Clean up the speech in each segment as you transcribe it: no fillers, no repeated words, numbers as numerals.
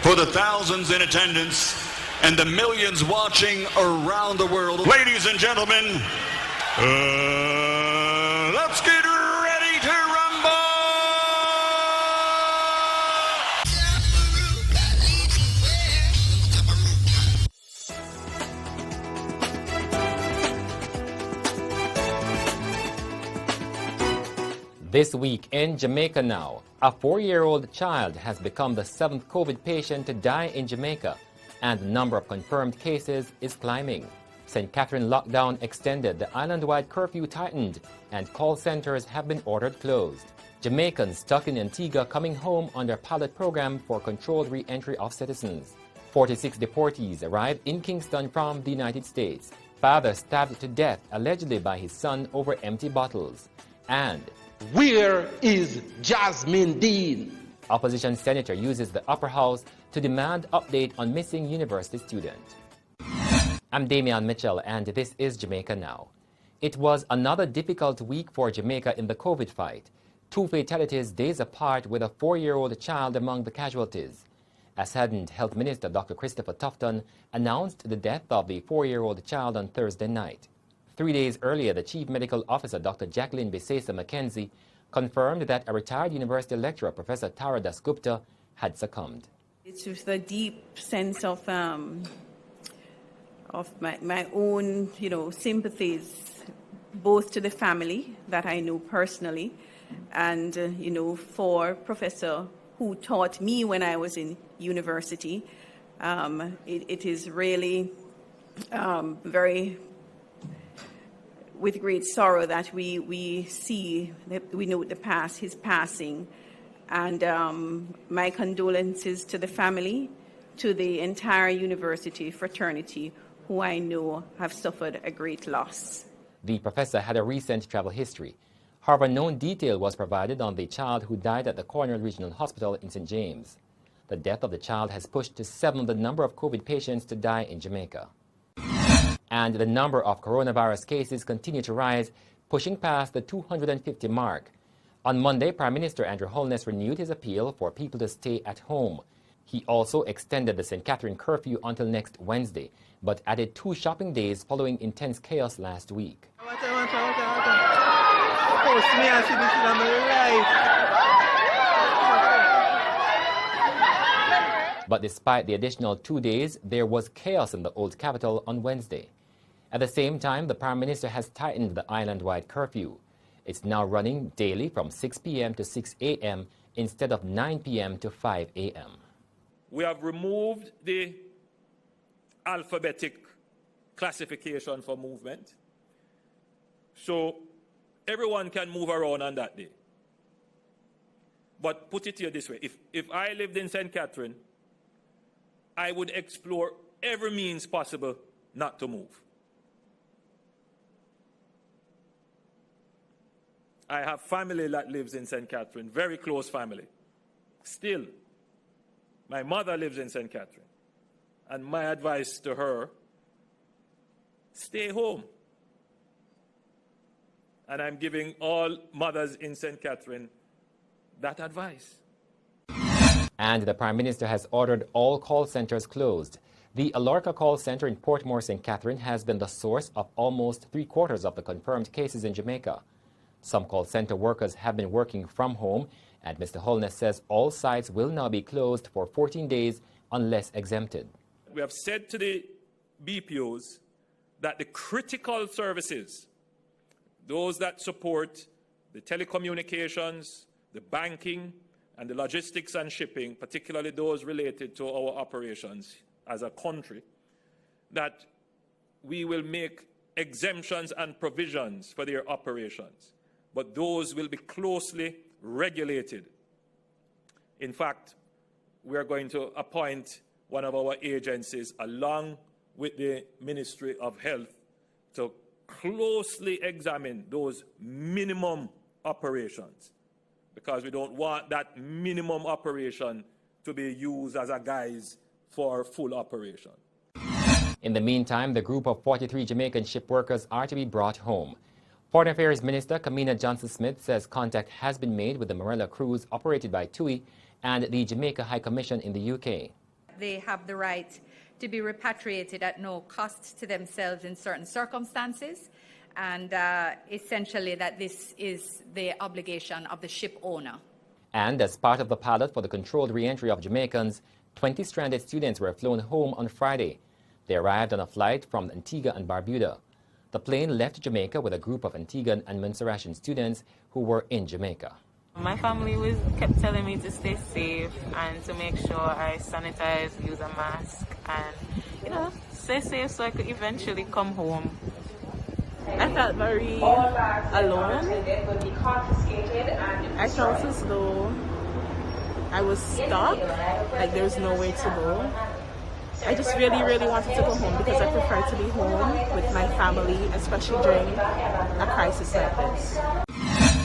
for the thousands in attendance and the millions watching around the world. Ladies and gentlemen, let's get ready to rumble! This week in Jamaica now, a 4-year-old child has become the 7th COVID patient to die in Jamaica, and the number of confirmed cases is climbing. St. Catherine lockdown extended, the island-wide curfew tightened, and call centers have been ordered closed. Jamaicans stuck in Antigua coming home under pilot program for controlled re-entry of citizens. 46 deportees arrived in Kingston from the United States. Father stabbed to death allegedly by his son over empty bottles. And where is Jasmine Dean? Opposition senator uses the upper house to demand update on missing university student. I'm Damian Mitchell, and this is Jamaica Now. It was another difficult week for Jamaica in the COVID fight. 2 fatalities days apart, with a 4-year-old child among the casualties. A saddened Health Minister Dr. Christopher Tufton announced the death of the 4-year-old child on Thursday night. 3 days earlier, the Chief Medical Officer, Dr. Jacqueline Bisesa McKenzie, confirmed that a retired university lecturer, Professor Tara Dasgupta, had succumbed. It's with a deep sense of my own, sympathies, both to the family that I know personally, and for Professor who taught me when I was in university. It is really very with great sorrow that we see, we note his passing. And my condolences to the family, to the entire university fraternity, who I know have suffered a great loss. The professor had a recent travel history. However, no detail was provided on the child who died at the Cornwall Regional Hospital in St. James. The death of the child has pushed to 7 the number of COVID patients to die in Jamaica. And the number of coronavirus cases continue to rise, pushing past the 250 mark. On Monday, Prime Minister Andrew Holness renewed his appeal for people to stay at home. He also extended the St. Catherine curfew until next Wednesday, but added 2 shopping days following intense chaos last week. But despite the additional 2 days, there was chaos in the Old Capital on Wednesday. At the same time, the Prime Minister has tightened the island-wide curfew. It's now running daily from 6 p.m. to 6 a.m. instead of 9 p.m. to 5 a.m. We have removed the alphabetic classification for movement, so everyone can move around on that day. But put it here this way, if I lived in St. Catherine, I would explore every means possible not to move. I have family that lives in St. Catherine, very close family. Still, my mother lives in St. Catherine. And my advice to her, stay home. And I'm giving all mothers in St. Catherine that advice. And the Prime Minister has ordered all call centers closed. The Alorca call center in Portmore, St. Catherine has been the source of almost 3/4 of the confirmed cases in Jamaica. Some call center workers have been working from home, and Mr. Holness says all sites will now be closed for 14 days unless exempted. We have said to the BPOs that the critical services, those that support the telecommunications, the banking, and the logistics and shipping, particularly those related to our operations as a country, that we will make exemptions and provisions for their operations, but those will be closely regulated. In fact, we are going to appoint one of our agencies along with the Ministry of Health to closely examine those minimum operations, because we don't want that minimum operation to be used as a guise for full operation. In the meantime, the group of 43 Jamaican ship workers are to be brought home. Foreign Affairs Minister Kamina Johnson-Smith says contact has been made with the Morella cruise operated by TUI and the Jamaica High Commission in the UK. They have the right to be repatriated at no cost to themselves in certain circumstances, and essentially that this is the obligation of the ship owner. And as part of the pilot for the controlled re-entry of Jamaicans, 20 stranded students were flown home on Friday. They arrived on a flight from Antigua and Barbuda. The plane left Jamaica with a group of Antiguan and Montserratian students who were in Jamaica. My family kept telling me to stay safe and to make sure I sanitize, use a mask, and, stay safe so I could eventually come home. I felt very alone. I felt as though I was stuck, like there was no way to go. I just really, really wanted to go home because I prefer to be home with my family, especially during a crisis like this.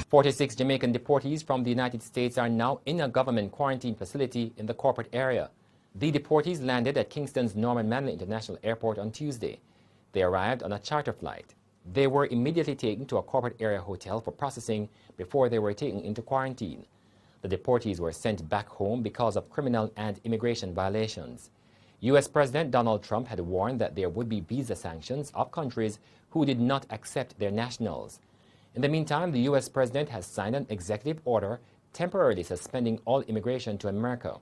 46 Jamaican deportees from the United States are now in a government quarantine facility in the corporate area. The deportees landed at Kingston's Norman Manley International Airport on Tuesday. They arrived on a charter flight. They were immediately taken to a corporate area hotel for processing before they were taken into quarantine. The deportees were sent back home because of criminal and immigration violations. U.S. President Donald Trump had warned that there would be visa sanctions of countries who did not accept their nationals. In the meantime, the U.S. President has signed an executive order temporarily suspending all immigration to America.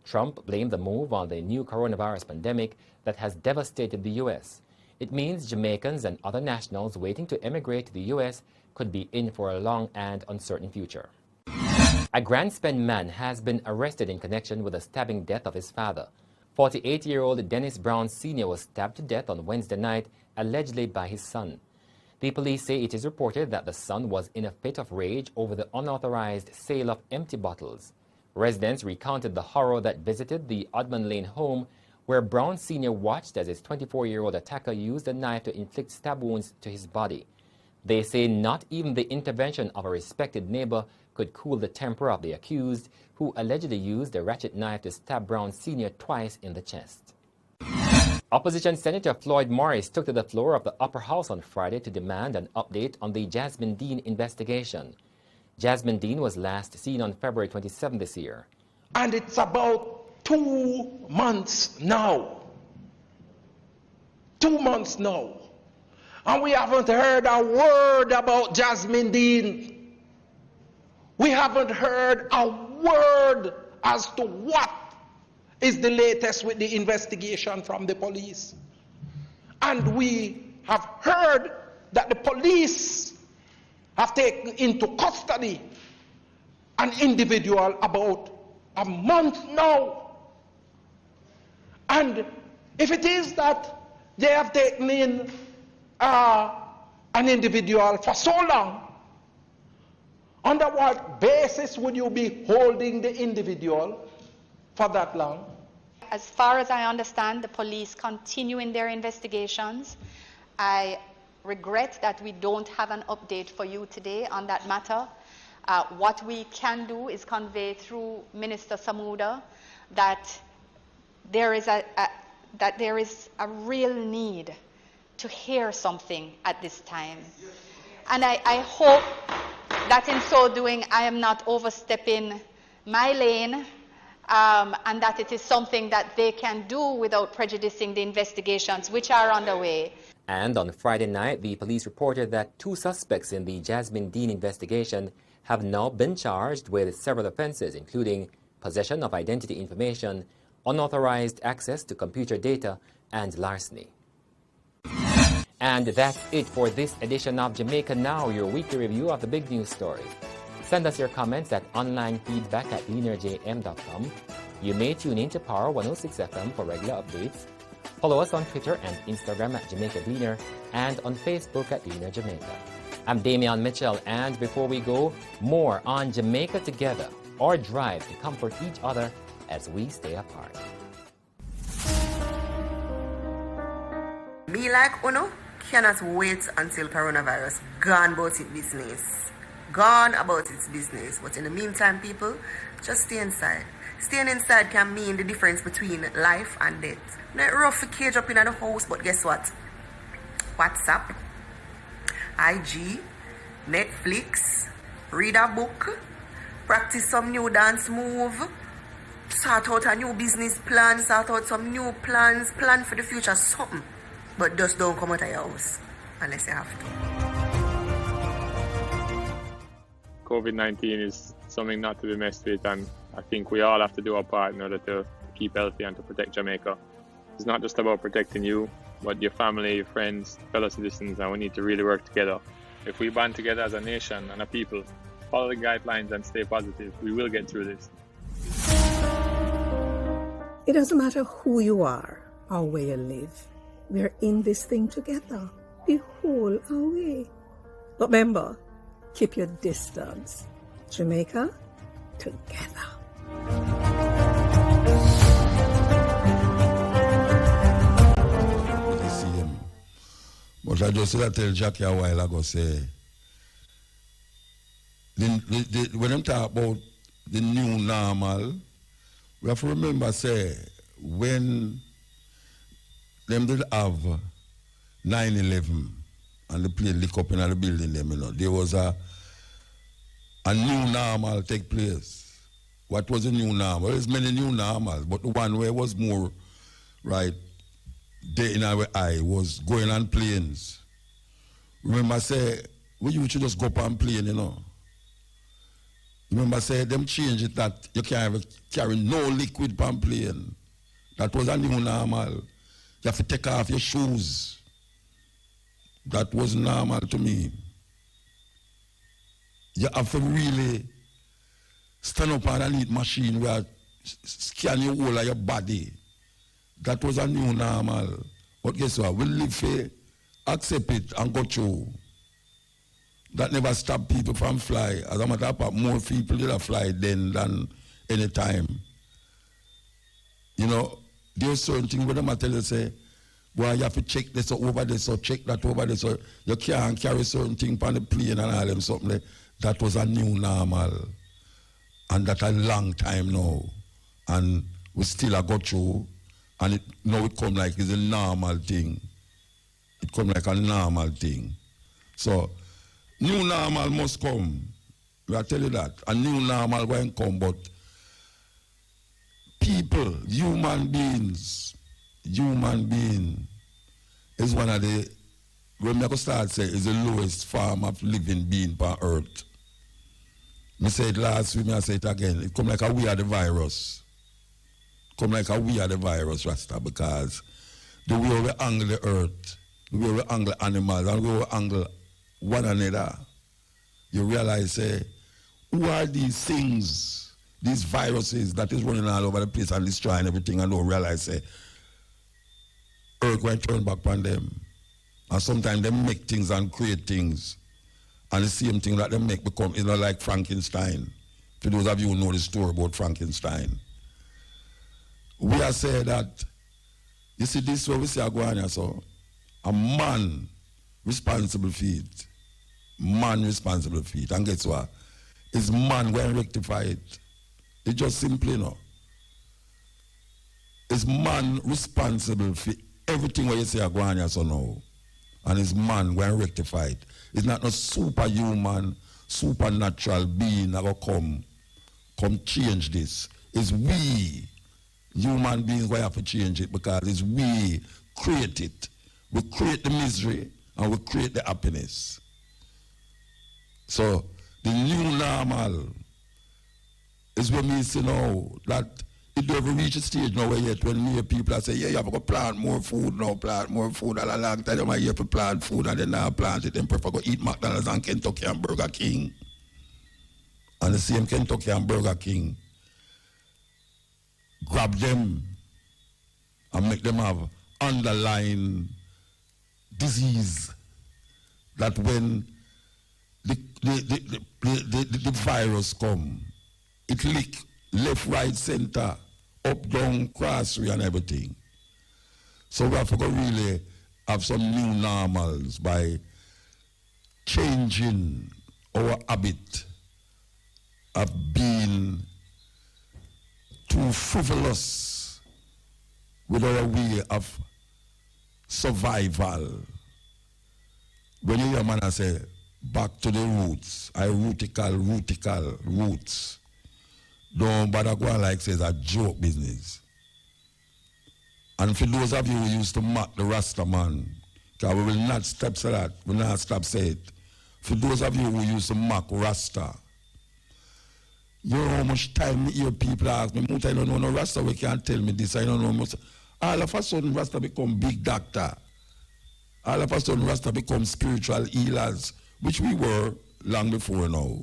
Trump blamed the move on the new coronavirus pandemic that has devastated the U.S. It means Jamaicans and other nationals waiting to emigrate to the U.S. could be in for a long and uncertain future. A Grand Spend man has been arrested in connection with the stabbing death of his father. 48-year-old Dennis Brown Sr. was stabbed to death on Wednesday night, allegedly by his son. The police say it is reported that the son was in a fit of rage over the unauthorized sale of empty bottles. Residents recounted the horror that visited the Odman Lane home, where Brown Sr. watched as his 24-year-old attacker used a knife to inflict stab wounds to his body. They say not even the intervention of a respected neighbor could cool the temper of the accused, who allegedly used a ratchet knife to stab Brown Sr. twice in the chest. Opposition Senator Floyd Morris took to the floor of the Upper House on Friday to demand an update on the Jasmine Dean investigation. Jasmine Dean was last seen on February 27 this year. And it's about 2 months now. 2 months now. And we haven't heard a word about Jasmine Dean. We haven't heard a word as to what is the latest with the investigation from the police. And we have heard that the police have taken into custody an individual about a month now. And if it is that they have taken in an individual for so long, under what basis would you be holding the individual for that long? As far as I understand, the police continue in their investigations. I regret that we don't have an update for you today on that matter. What we can do is convey through Minister Samuda that there is a real need to hear something at this time. And I hope that in so doing I am not overstepping my lane, and that it is something that they can do without prejudicing the investigations which are underway. And on Friday night, the police reported that 2 suspects in the Jasmine Dean investigation have now been charged with several offenses, including possession of identity information, unauthorized access to computer data, and larceny. And that's it for this edition of Jamaica Now, your weekly review of the big news stories. Send us your comments at onlinefeedback@leanerjm.com. You may tune in to Power 106 FM for regular updates. Follow us on Twitter and Instagram at Jamaica Gleaner and on Facebook at Gleaner Jamaica. I'm Damian Mitchell, and before we go, more on Jamaica Together, our drive to comfort each other as we stay apart. Me like Uno cannot wait until coronavirus gone about its business. Gone about its business. But in the meantime, people, just stay inside. Staying inside can mean the difference between life and death. Not rough to cage up in the house, but guess what? WhatsApp, IG, Netflix, read a book, practice some new dance move, sort out a new business plan, sort out some new plans, plan for the future, something. But just don't come out of your house unless you have to. COVID-19 is something not to be messed with, and I think we all have to do our part in order to keep healthy and to protect Jamaica. It's not just about protecting you, but your family, your friends, fellow citizens, and we need to really work together. If we band together as a nation and a people, follow the guidelines and stay positive, we will get through this. It doesn't matter who you are or where you live. We're in this thing together, the whole way. But remember, keep your distance. Jamaica, together. But I just tell Jackie a while ago, say, when I'm talking about the new normal, we have to remember, say, when them did have 9/11 and the plane lick up in the building, them, you know, there was a new normal take place. What was the new normal? There's many new normals, but the one where was more, right, there in our eye was going on planes. Remember, say, we used to just go up on plane, you know. Remember, say, them change it that you can't carry no liquid on plane. That was a new normal. You have to take off your shoes. That was normal to me. You have to really stand up underneath machine where scan your whole of your body. That was a new normal. But guess what? We live for accept it and go through. That never stop people from fly. As a matter of fact, more people did fly then than any time. You know, there's certain things where they tell you, say, boy, you have to check this over this or check that over this, or you can't carry certain things on the plane and all them something. Like. That was a new normal. And that a long time now. And we still a go through. And now it come like it's a normal thing. It come like a normal thing. So, new normal must come. I tell you that. A new normal won't come, but people, human beings is one of the, when I start say, is the lowest form of living being on earth. I said it last week, I say it again. It come like a we are the virus. Come like a we are the virus, Rasta, because the way we angle the earth, the way we angle animals, and the way we angle one another, you realize, say, who are these things, these viruses that is running all over the place and destroying everything, and don't realize, say, earth going to turn back on them. And sometimes they make things and create things. And the same thing that they make become, you know, like Frankenstein. For those of you who know the story about Frankenstein. We are saying that, you see this way we say Aguania, so a man responsible for it. Man responsible for it. And guess what? Is man going to rectify it? It's just simply, you know. Is man responsible for everything what you say Aguania, so now? And is man going to rectify it? It's not no superhuman, supernatural being that will come change this. It's we, human beings, who have to change it because it's we create it. We create the misery and we create the happiness. So the new normal is when we say now that it never reach a stage now yet when we hear people say, yeah, you have to go plant more food now, plant more food. And a long time I hear to plant food and then now plant it and prefer go eat McDonald's and Kentucky and Burger King. And the same Kentucky and Burger King grab them and make them have underlying disease that when the virus come, it lick left, right, center, up, down, crossway and everything. So we have to really have some new normals by changing our habit of being too frivolous with our way of survival. When you hear a man say, back to the roots, roots. don't bother go on like says a joke business. And for those of you who used to mock the Rasta man, because we will not stop say that, we will not stop say it. For those of you who used to mock Rasta, you know how much time me hear people ask me, Muta, I don't know no Rasta, we can't tell me this, I don't know much. All of a sudden Rasta become big doctor. All of a sudden Rasta become spiritual healers, which we were long before now.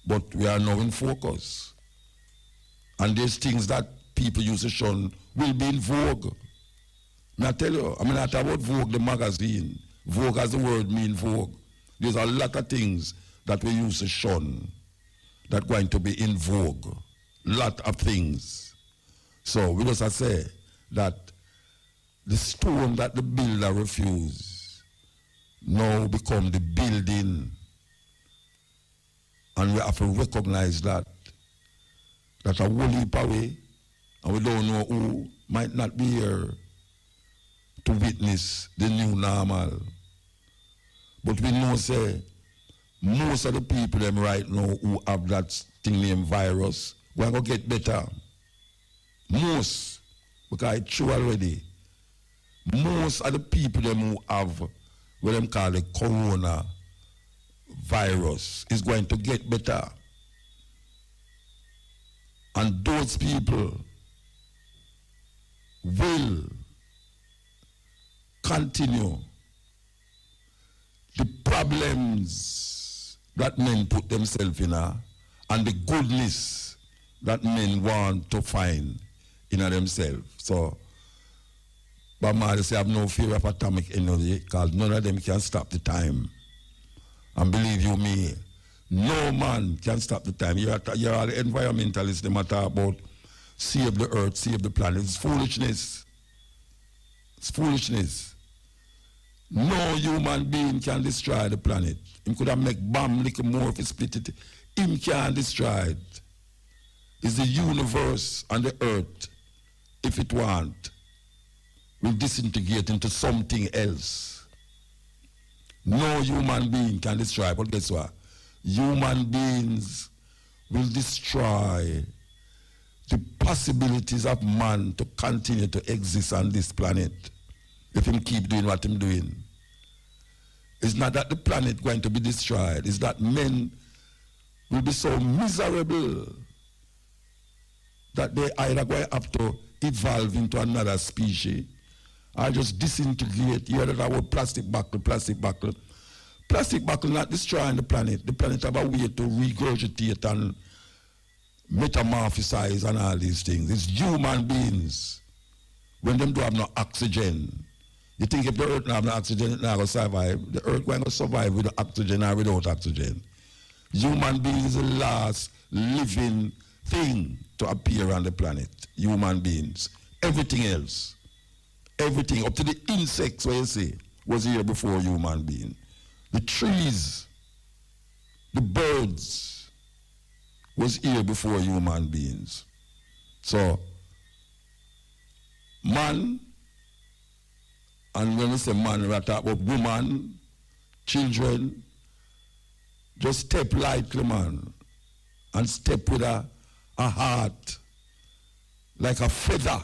But we are now in focus. And there's things that people used to shun will be in vogue. I tell you, I mean, not about Vogue, the magazine. Vogue as the word means vogue. There's a lot of things that we used to shun that are going to be in vogue. Lot of things. So we just say that the stone that the builder refused now become the building. And we have to recognize that a whole heap away, and we don't know who might not be here to witness the new normal. But we know, say, most of the people them right now who have that thing named virus, we're going to get better. Most, because it's true already. Most of the people them who have what them call the corona virus is going to get better. And those people will continue the problems that men put themselves in and the goodness that men want to find in themselves. So, but I say I have no fear of atomic energy because none of them can stop the time. And believe you me, no man can stop the time. You're all environmentalists, they matter about save the earth, save the planet. It's foolishness. It's foolishness. No human being can destroy the planet. He could have make bomb little more if he split it. Him can't destroy it. It's the universe and the earth, if it want, will disintegrate into something else. No human being can destroy, but guess what? Human beings will destroy the possibilities of man to continue to exist on this planet if he keep doing what he's doing. It's not that the planet going to be destroyed, it's that men will be so miserable that they either going to have to evolve into another species or just disintegrate. You heard that word plastic buckle, plastic buckle. Plastic buckle not destroying the planet. The planet have a way to regurgitate and metamorphosize and all these things. It's human beings. When them do have no oxygen. You think if the earth don't have no oxygen, it's not going to survive. The earth going to survive with oxygen or without oxygen. Human beings is the last living thing to appear on the planet. Human beings. Everything else. Everything, up to the insects, what you see, was here before human being. The trees, the birds, was here before human beings. So, man, and when we say man, we talk about woman, children, just step lightly, man, and step with a heart, like a feather,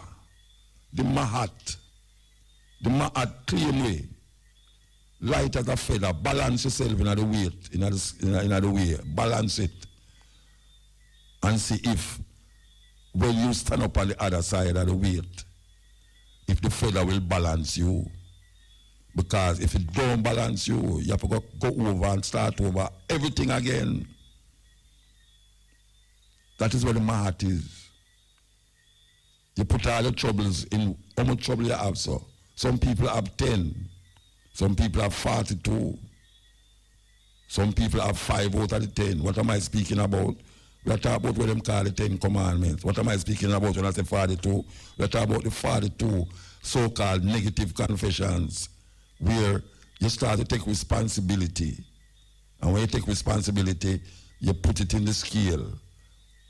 the mahat. The mahat clean way, light as a feather, balance yourself in the weight, in the way, balance it. And see if, when you stand up on the other side of the weight, if the feather will balance you. Because if it don't balance you, you have to go over and start over everything again. That is where the mahat is. You put all the troubles in, how much trouble you have, so. Some people have 10. Some people have 42. Some people have 5 out of the 10. What am I speaking about? We are talking about what them call the 10 commandments. What am I speaking about when I say 42? We are talking about the 42 so-called negative confessions where you start to take responsibility. And when you take responsibility, you put it in the scale.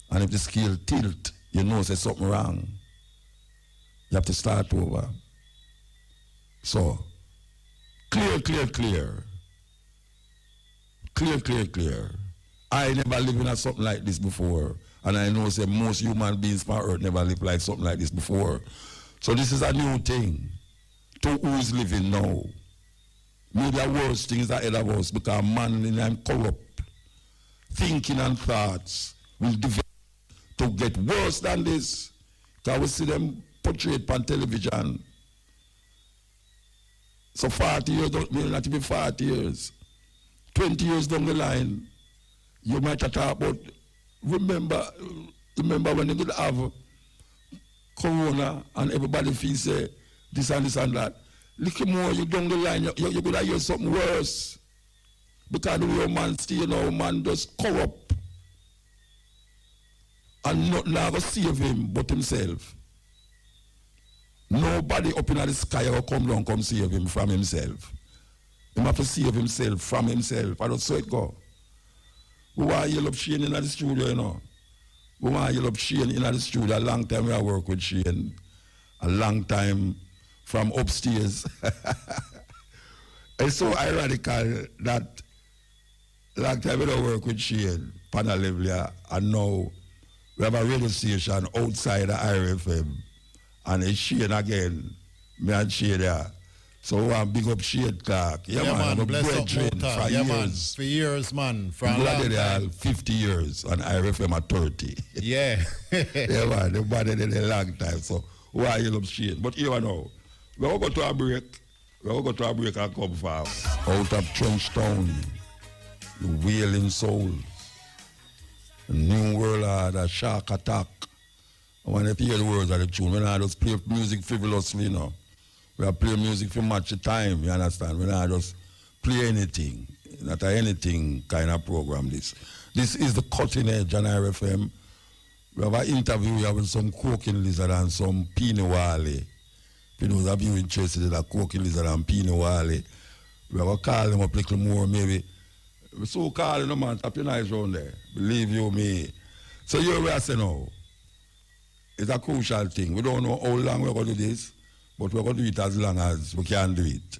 And if the scale tilt, you know there's something wrong. You have to start over. So, clear. Clear. I never lived in something like this before. And I know say most human beings on earth never lived like something like this before. So this is a new thing to who's living now. Maybe the worst things ahead of us because man and corrupt thinking and thoughts will develop to get worse than this. Because we see them portrayed on television. So 40 years don't mean not to be 40 years. 20 years down the line, you might talk about, remember when you could have corona and everybody feels this and this and that. Look more, you down the line, you could have hear something worse. Because the way man still, man just corrupt. And nothing ever save him but himself. Nobody up in the sky will come down come save him from himself. He have to save himself from himself. I don't saw it go. We want to yell up Shane in the studio, We want to yell up Shane in the studio. A long time we have worked with Shane. A long time from upstairs. It's so ironical that long time we don't work with Shane, Panalivia, and now we have a radio station outside the IRFM. And it's Shane again. Me and Shane there. So we want to big up Shane Clark. Yeah, man. Bless up for years. Man. For years, man. For a long long time. 50 years on IRFM at 30. Yeah. Yeah, man. The body did a long time. So we want to love Shane. But here now, we'll go to a break. We'll go to a break and come far. Out of Trenchtown, the Wailing Souls, the New World Order, Shark Attack. I want to hear the words of the tune. When I just play music frivolously, we are playing music for much time, you understand? When I just play anything, not anything kind of program this. This is the cutting edge on RFM. We have an interview here with some croaking lizard and some peony wally. For those of you interested in that croaking lizard and peony wally, we have to call them up a little more maybe. We so calling them, man, tap your eyes around there. Believe you me. So you're where I say now. It's a crucial thing. We don't know how long we're going to do this, but we're going to do it as long as we can do it.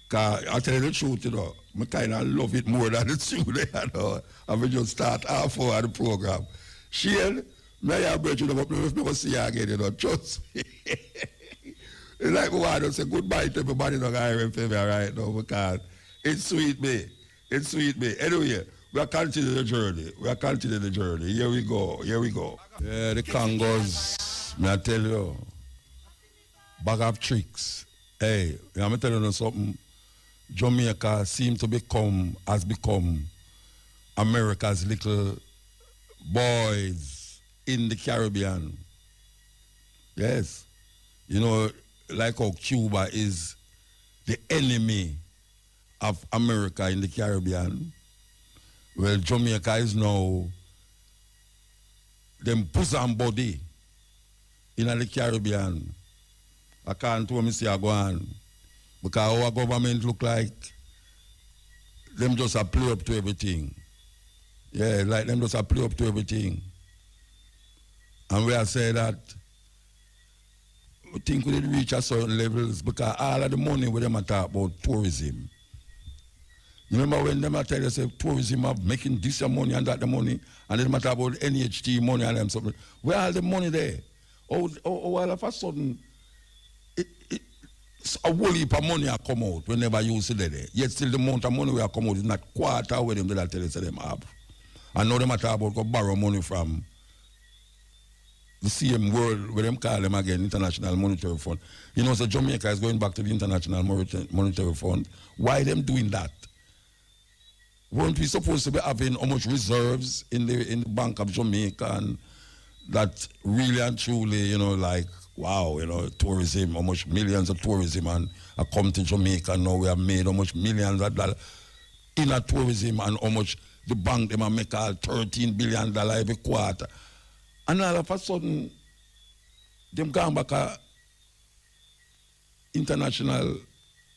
Because I tell you the truth, I kind of love it more than the studio, and we just start half hour of the program. Shane, may I bring you up, never see you again, trust me. It's like we want to say goodbye to everybody in the IRFM right now, because it's sweet me. It's sweet me. Anyway, we are continuing the journey. Here we go. Yeah, the Congos, may I tell you, bag of tricks. Hey, I'm going to tell you something. Jamaica has become America's little boys in the Caribbean. Yes. Like how Cuba is the enemy of America in the Caribbean. Well, Jamaica is now them bosom body in the Caribbean. I can't tell me say I go on. Because our government look like them just a play up to everything. Yeah, like them just a play up to everything. And we are saying that we think we did reach a certain levels because all of the money with them are talk about tourism. You remember when them tell you say tourism are making this money and that the money, and then talk about NHT money and them something. Where are the money there? All of a sudden, a whole heap of money are come out whenever you see there. Yet still the amount of money we are come out is not quarter where them tell you say them have. And now them talk about go borrow money from the same world where them call them again International Monetary Fund. So Jamaica is going back to the International Monetary Fund. Why them doing that? Weren't we supposed to be having how much reserves in the Bank of Jamaica, and that really and truly, wow, tourism, how much millions of tourism and I come to Jamaica and now we have made how much millions of dollars in a tourism, and how much the bank them make all $13 billion every quarter. And all of a sudden, them gone back a International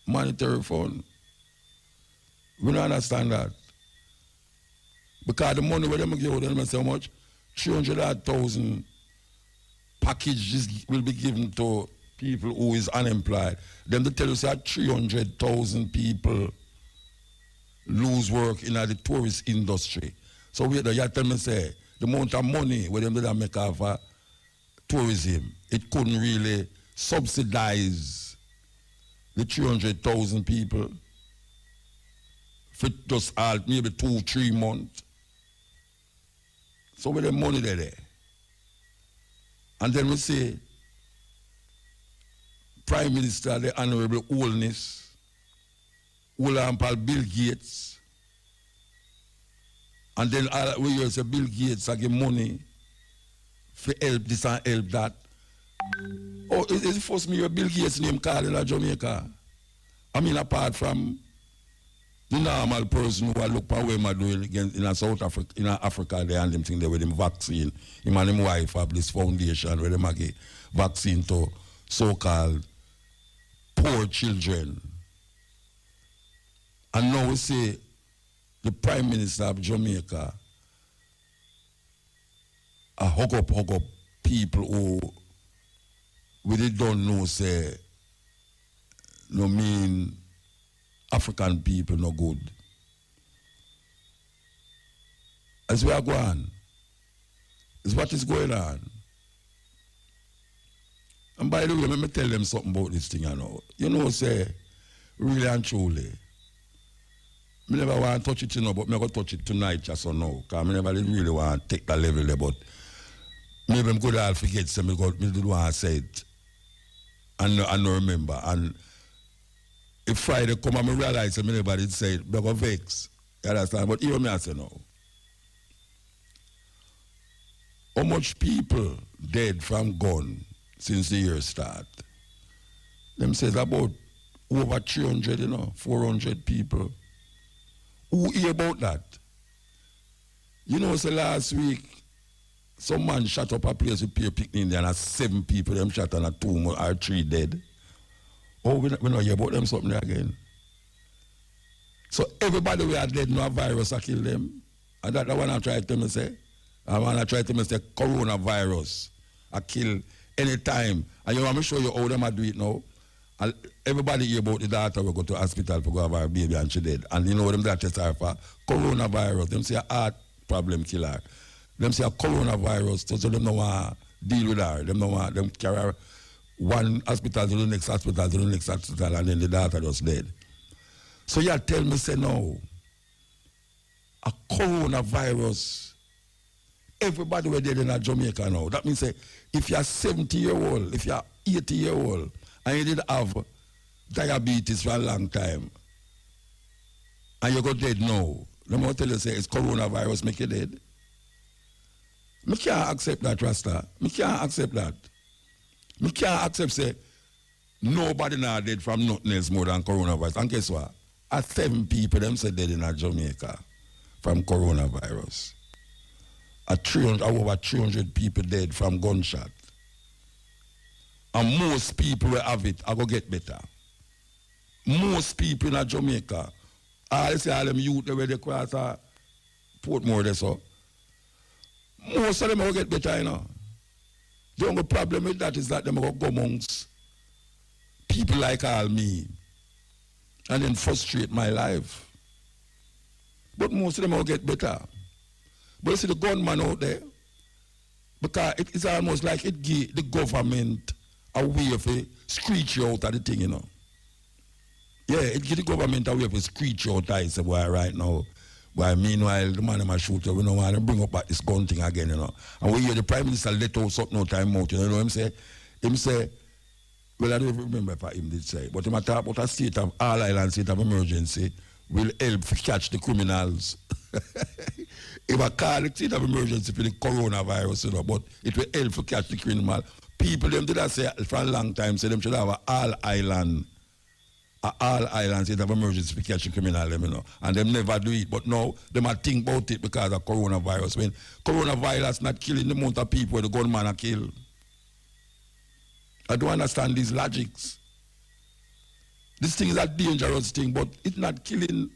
Monetary Fund. We don't understand that. Because the money where them give them say how much? 300,000 packages will be given to people who is unemployed. Then they tell us that 300,000 people lose work in the tourist industry. So you tell me say the amount of money where them did make off tourism, it couldn't really subsidize the 300,000 people for just maybe 2-3 months. So with the money there. And then we say, Prime Minister, the Honorable Holness, Bill Gates, and then we hear say Bill Gates give money for help this and help that. Oh, is it first me hear Bill Gates name called in Jamaica? I mean, apart from the normal person who look for what I'm doing in South Africa, in Africa, they and them thing there with them vaccine. Him and him wife have this foundation where they give vaccine to so-called poor children. And now we see the Prime Minister of Jamaica hug up people who really don't know, say, no mean African people no good. As we are going, is what is going on. And by the way, let me tell them something about this thing, you know. You know, say, really and truly, I never want to touch it, you know, but I'm going to touch it tonight just so now, because I never really want to take that level there, but maybe I'm good to forget, so I didn't want to say it, and I don't remember. And if Friday come and I realize that I didn't say it, I'm going to vex, you understand? But even me, I say no. How much people dead from gun since the year start? Them says about over 300, you know, 400 people. Who hear about that? You know, so last week, some man shot up a place with Pierre Picnic in there and 7 people, them shot and 2 or 3 dead. Oh, we not hear about them something there again. So everybody we are dead, no virus I kill them. And that's what I try to tell me say. I want to try to tell me say coronavirus I kill anytime. And you want me to show you how them I do it now. And everybody hear about the daughter we go to hospital for go have her baby and she dead. And you know what them that test her for? Coronavirus. Them say a heart problem killer. Them say a coronavirus, so them don't want to deal with her. Them don't want them carry her one hospital to the next hospital to the next hospital, and then the daughter was dead. So you tell me, say no, a coronavirus, everybody were dead in Jamaica now. That means say, if you're 70-year-old, if you're 80-year-old, and you did have diabetes for a long time, and you got dead now, let me tell you, say, it's coronavirus make you dead. I can't accept that, Rasta. I can't accept that. I can't accept, say, nobody now dead from nothing else more than coronavirus. And guess what? 7 people, them said dead in Jamaica from coronavirus. Over 300 people dead from gunshot. And most people will have it, I go get better. Most people in Jamaica, I say all them youth where they cross Portmore there, so. Most of them will get better, you know. The only problem with that is that they will go amongst people like all me and then frustrate my life. But most of them will get better. But you see the gunman out there, because it's almost like it give the government a way of screech out of the thing, you know. Yeah, it give the government a way of screech out of it, boy, right now. While meanwhile, the man in my shooter, we don't want to bring up back this gun thing again, you know. And we hear the Prime Minister let out something no time out, you know what him say? Him say, well, I don't remember if him did say, but him talk about a state of, all island state of emergency will help to catch the criminals. If I call the state of emergency for the coronavirus, you know, but it will help to catch the criminal. People, them did I say for a long time, say them should have an all-island state of emergency to catch the criminal, you know, and them never do it. But now, them might think about it because of coronavirus. When coronavirus not killing the amount of people the gunman are killed. I don't understand these logics. This thing is a dangerous thing, but it's not killing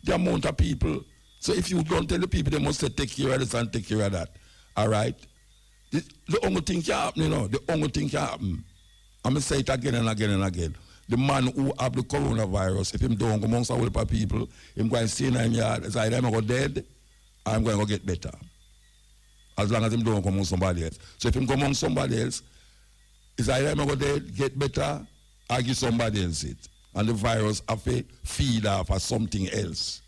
the amount of people. So if you don't tell the people, they must say, take care of this and take care of that. All right? The only thing can happen, you know, the only thing can happen. I'm going to say it again and again and again. The man who have the coronavirus, if him don't go amongst a whole of people, him going to stay in him yard, it's either I'm going to go dead or I'm going to go get better. as long as him don't come among somebody else. So if him come among somebody else, it's either him go there get better or give somebody else it. And the virus have to feed off of something else.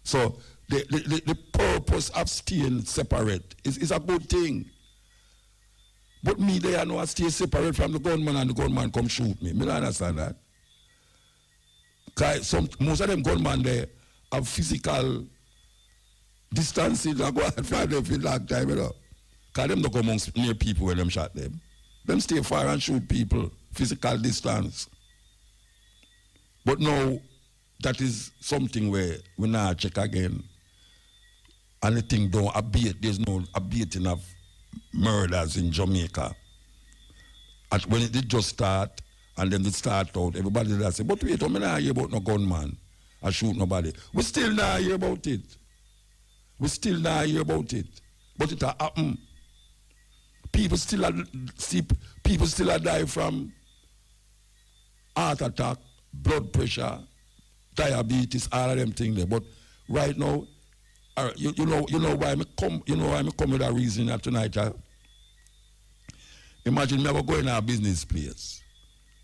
So the purpose of staying separate is a good thing. But me there, I know I stay separate from the gunman and the gunman come shoot me. I don't understand that. Because most of them gunmen there have physical distancing and go out for them for a long time, you know. Because them don't come amongst near people when them shot them. Them stay far and shoot people, physical distance. But now, that is something where we now check again. And the thing don't abate. There's no abating of murders in Jamaica. When it did just start, and then it start out, everybody did say, but wait, I'm not hear about no gunman. I shoot nobody. We still not hear about it. We still not hear about it. But it happen. People still die from heart attack, blood pressure, diabetes, all of them things there. But right now, you know why I come with a reason that tonight. Imagine me ever go in a business place.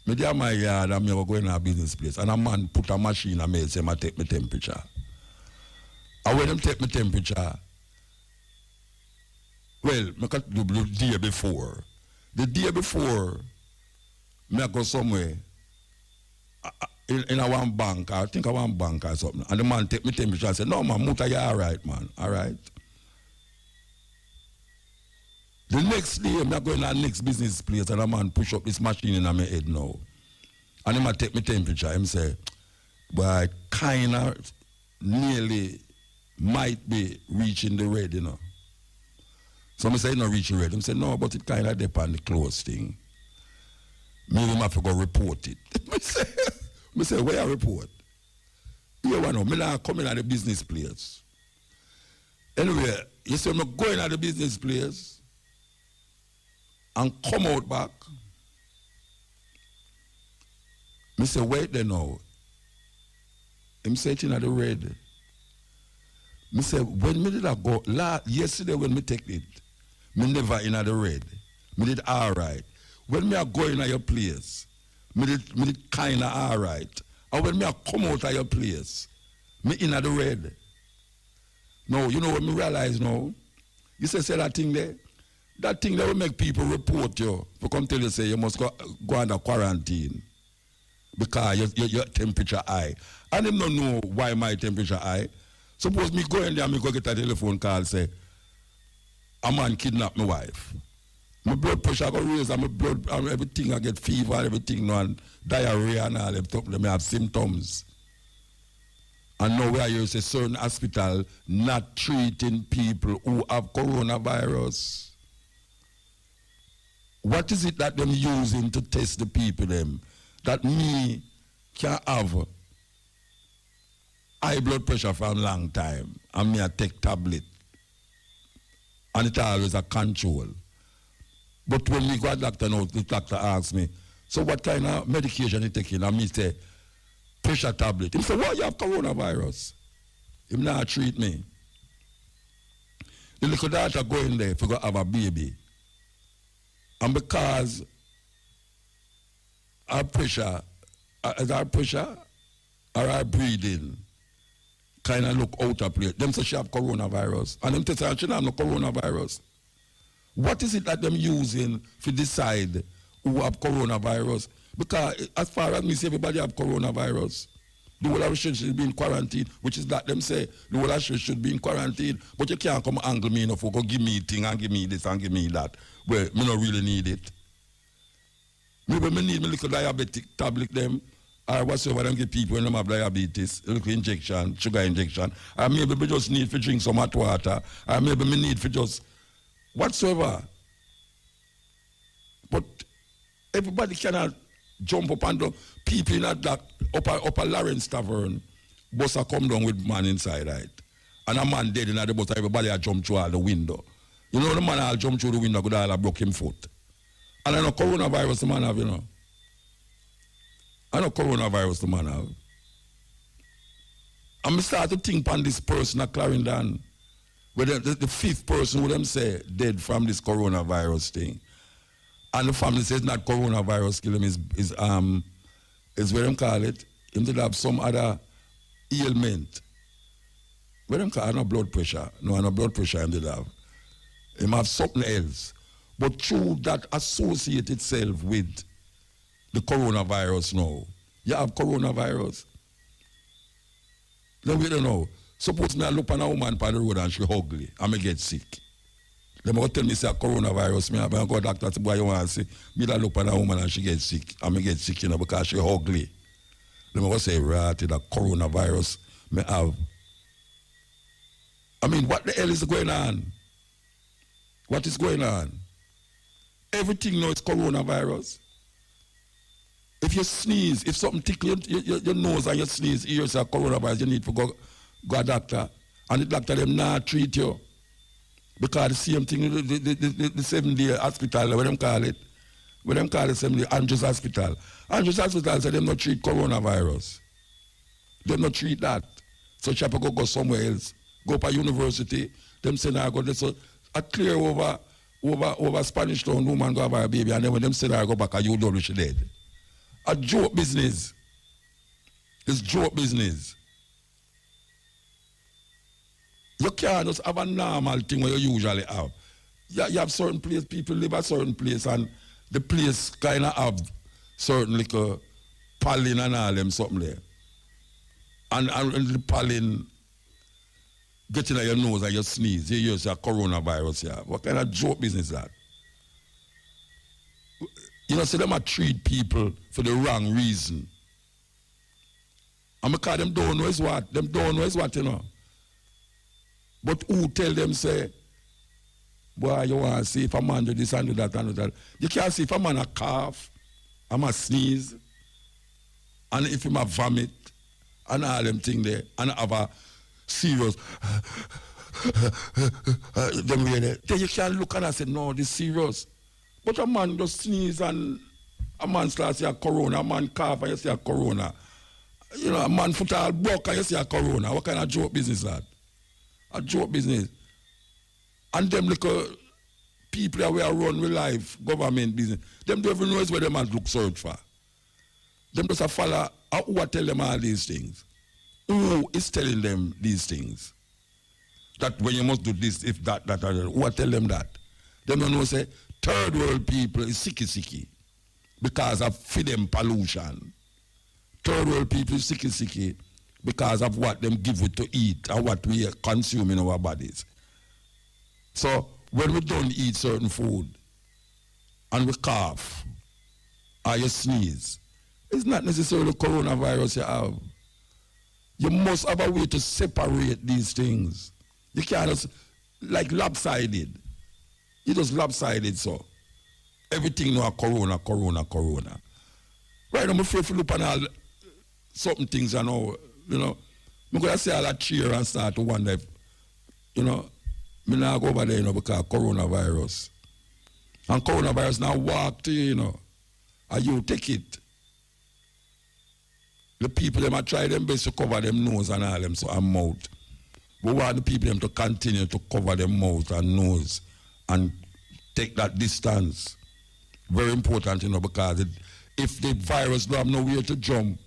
Me there my yard and me ever go in a business place and a man put a machine and me say I take my temperature. And when them take my temperature, well, me can do the day before. The day before, me go somewhere in a one bank, I think a one bank or something, and the man take my temperature and say, no man, Muta, you all right, man, all right. The next day, I'm going to the next business place and a man push up this machine in my head now. And he take my temperature and say, but I kind of nearly might be reaching the red, you know. So I say, not reaching red. I say, no, but it kind of depends on the close thing. Maybe I have to go report it. I say, where I report? You know, I'm not coming at the business place. Anyway, you see, I'm going at the business place and come out back. I say, wait there now. I'm sitting at the red. I say, when me did I go, yesterday when me take it, me never in at the red. Me did all right. When me are going at your place, me did kind of all right. And when me are come out of your place, me in at the red. No, you know what me realize now? You say that thing there? That thing that will make people report you. For come tell you say you must go under quarantine. Because your temperature high. And them don't know why my temperature high. Suppose me go in there and me go get a telephone call say, a man kidnapped my wife. My blood pressure go raise and my blood and everything, I get fever and everything now and diarrhea and all them stuff, them have symptoms. And now we are here say certain hospital not treating people who have coronavirus. What is it that them using to test the people them? That me can have high blood pressure for a long time and me I take tablet. And it always a control. But when we go to the doctor now, the doctor asks me, so what kind of medication you taking? And me say, pressure tablet. He say, why you have coronavirus? He not treat me. The little daughter go in there to go have a baby. And because our pressure, is our pressure or our breathing kind of look out of place. Them say she have coronavirus. And them say she don't have no coronavirus. What is it that them using to decide who have coronavirus? Because as far as me say everybody have coronavirus. The whole of should be in quarantine, which is that them say the whole of should be in quarantine. But you can't come angle me enough for go give me thing and give me this and give me that. Well, me not really need it. Maybe me need me little diabetic tablet them or whatsoever them give people when them have diabetes, a little injection, sugar injection. Or maybe me just need to drink some hot water. Or maybe me need to just whatsoever. But everybody cannot jump up and down. People in that upper Lawrence Tavern, bus a come down with man inside, right? And a man dead in the bus, everybody a jump through out the window. You know the man a jump through the window, could all broke him foot. And I know coronavirus the man have, you know. I know coronavirus the man have. And I start to think on this person at Clarendon. Where the fifth person who them say dead from this coronavirus thing. And the family says not coronavirus kill him, is what them call it. Him did have some other ailment. What them call it? No blood pressure. No blood pressure him did have. Him have something else. But through that associate itself with the coronavirus now. You have coronavirus. Then we don't know. Suppose me I look on a woman on the road and she ugly and me get sick. They might tell me say coronavirus, me have a go doctor to boy you want to see. Me I look on a woman and she get sick. And me get sick, you know, because she ugly. They might say, right, the coronavirus me have. I mean, what the hell is going on? What is going on? Everything now is coronavirus. If you sneeze, if something tickles your nose and you sneeze, you say coronavirus, you need to go a doctor. And the doctor them not treat you. Because the same thing, the 7-day hospital, what them call it? What them call it 7-day Andrews Hospital. Andrews Hospital say them not treat coronavirus. They not treat that. So you have to go somewhere else. Go to university. Them say now go so a clear over Spanish Town woman go have a baby and then when them say now go back you don't reach dead. A joke business. It's joke business. You can't just have a normal thing where you usually have. You have certain place, people live at certain place and the place kind of have certain like pollen and all them something there. And the pollen getting at your nose and you sneeze, you use a coronavirus here. What kind of joke business is that? You know, so them a treat people for the wrong reason. And because them don't know is what? Them don't know is what, you know. But who tell them, say, boy, you want to see if a man do this and do that and do that. You can't see if a man a cough, a man sneeze, and if him a vomit, and all them things there, and have a serious, them way there. Then you can't look and say, no, this serious. But a man just sneeze and a man starts to say a corona, a man cough and you say a corona. You know, a man foot all broke and you say a corona. What kind of joke business is that? A joke business. And them little people that we are run with life, government business, them don't even know where them man look search for. Them just a follow who tell them all these things. Who is telling them these things? That when you must do this, if that, who tell them that? Them don't know say third world people is sicky because of them pollution. Third world people is sicky because of what them give it to eat and what we consume in our bodies. So when we don't eat certain food and we cough or you sneeze, it's not necessarily coronavirus you have. You must have a way to separate these things. You can't just, like lopsided. You just lopsided so. Everything now corona. Right now I'm afraid to look at all certain things I know, you know. I'm going to say all that cheer and start to wonder if, you know, I'm not go over there, you know, because coronavirus. And coronavirus now walk to you, you know, and you take it. The people, them are try them best to cover them nose and all them so and mouth. We want the people them to continue to cover them mouth and nose and take that distance. Very important, you know, because if the virus don't have nowhere to jump,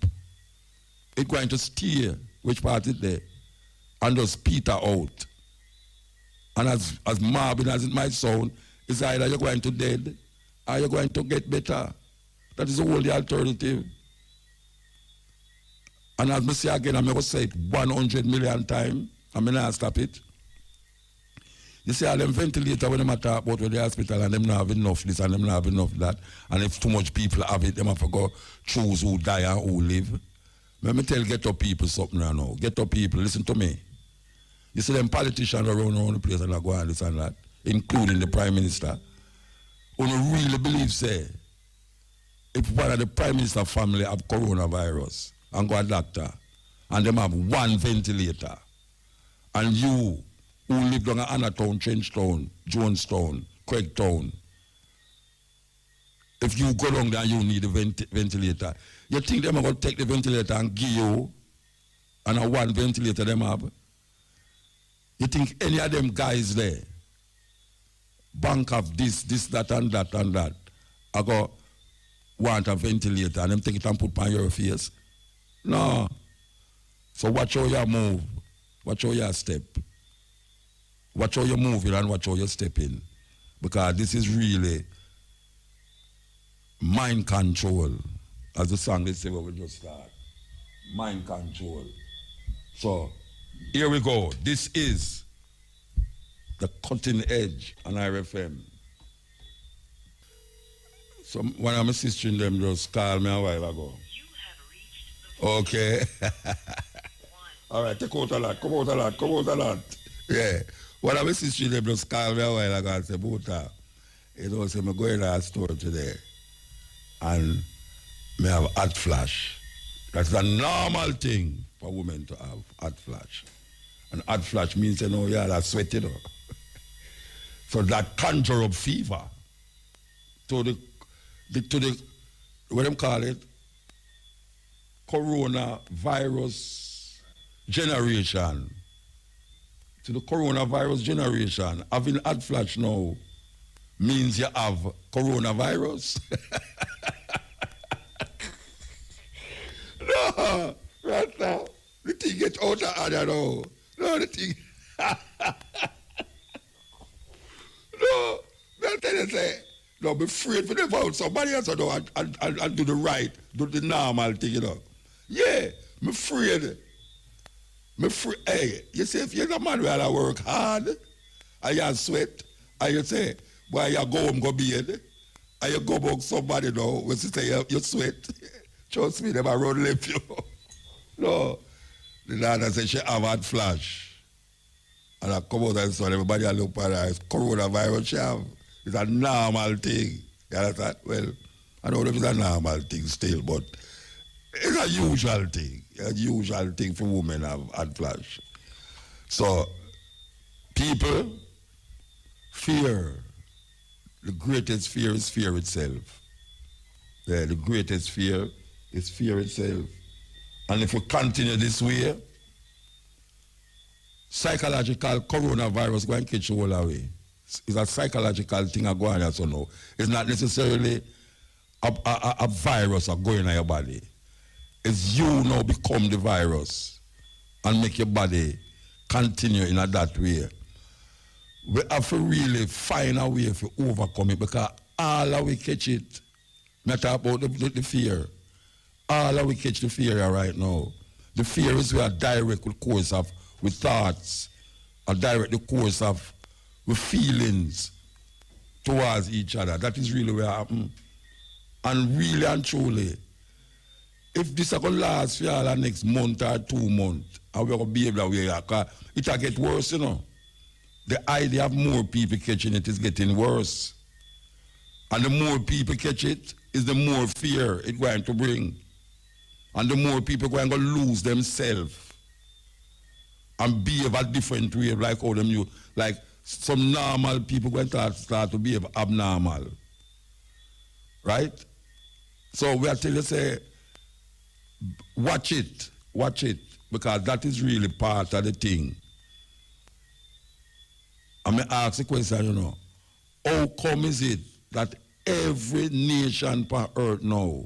it's going to steer which part is there and just peter out. And as morbid as it might sound, it's either you're going to dead or you're going to get better. That is the only alternative. And as I say again, I'm going to say it 100 million times. I'm going to stop it. You see all them ventilators when they talk about with the hospital and them not have enough this and them not have enough that. And if too much people have it, them have to go choose who die and who live. Let me tell get up people something right now. Get up people, listen to me. You see them politicians around the place and they go on this and that, including the Prime Minister. Who really believe, say, if one of the Prime Minister family have coronavirus and go a doctor and them have one ventilator and you who live down at Anatown, Trenchtown, Jonestown, Craigtown, if you go down there and you need a ventilator, you think them are going to take the ventilator and give you and a one ventilator them have? You think any of them guys there, bank of this, that, and that, and that, I go want a ventilator and them take it and put on your face? No. So watch how you move. Watch how you step. Watch how you move and watch how you step in. Because this is really mind control. As the song they say when we just start. Mind control. So, here we go. This is the cutting edge on RFM. So one of my sisters in them just called me a while ago. Okay. All right, take out a lot, come out a lot, come out a lot. Yeah. One of my sisters in them just called me a while ago and said, Buta, you know, so I'm going to a store today and I have hot flash. That's a normal thing for women to have, hot flash. And hot flash means, you know, yeah, that's sweat, you know. So that conjure up fever to the what them call it? Coronavirus generation. To the coronavirus generation. Having hot flash now means you have coronavirus. No, right now, the thing gets out of order now. No, the thing. No, they'll tell you, say, no, be afraid for them out somebody else do and do the right, do the normal thing, you know. Yeah, I'm afraid. Hey, you say if you're a man where I work hard, and you sweat, and you say, boy, you go home, go bed, and you go back somebody now, when you say you sweat, trust me, they might run left you. No, the daughter said she have hot flash. And I come out and saw everybody I look at her, it's coronavirus she have. It's a normal thing. You understand? Well, I don't know if it's a normal thing still, but it's a usual thing. A usual thing for women have hot flash. So, people, fear. The greatest fear is fear itself. Yeah, the greatest fear is fear itself. And if we continue this way, psychological coronavirus going to catch you all away. It's a psychological thing going on so now. It's not necessarily a virus going on your body. It's you now become the virus and make your body continue in that way. We have to really find a way to overcome it because all of we catch it. I talk about the fear. All of we catch the fear right now. The fear is we are direct with course of with thoughts, a direct the course of with feelings towards each other. That is really where happen. And really and truly, if this is going to last for all the next month or 2 months, and we're going to be able to wear it, it will get worse, you know. The idea of more people catching it is getting worse. And the more people catch it, is the more fear it's going to bring. And the more people are going to lose themselves and behave a different way, like how them you, like some normal people going to start to behave abnormal. Right? So we are telling you, say, watch it, because that is really part of the thing. I'm going to ask the question, you know, how come is it that every nation on earth now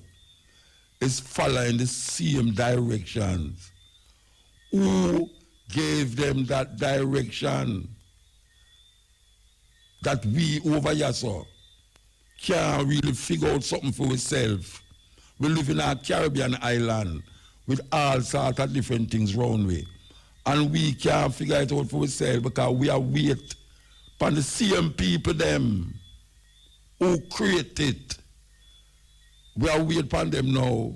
is following the same directions? Who gave them that direction that we over here so can't really figure out something for ourselves? We live in a Caribbean island with all sorts of different things around we. And we can't figure it out for ourselves because we are wait upon the same people them who create it. We are wait upon them now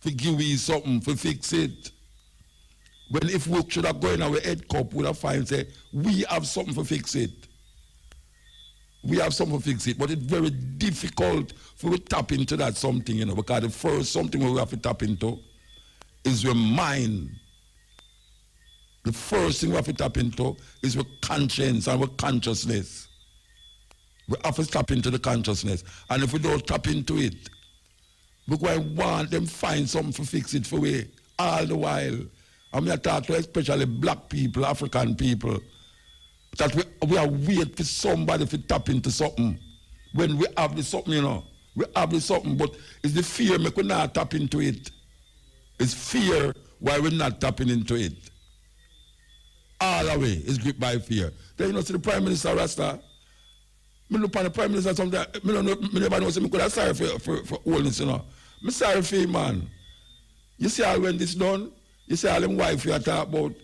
to give you something, to fix it. When if we should have gone in our head cup, we'd have find say, we have something to fix it. We have something to fix it, but it's very difficult for we tap into that something, you know, because the first something we have to tap into is your mind. The first thing we have to tap into is your conscience and your consciousness. We have to tap into the consciousness. And if we don't tap into it, we're going to want them find something to fix it for we all the while. I'm going to talk to especially black people, African people, That we are waiting for somebody to tap into something. When we have the something, you know. We have the something, but it's the fear make we not tap into it. It's fear why we're not tapping into it. All the way is gripped by fear. Then you know, see the Prime Minister Rasta. Me look on the Prime Minister something. Me never know. Say me could have sorry for all this, you know. Me sorry for him, man. You see how when this done, you see how them wife you talk about.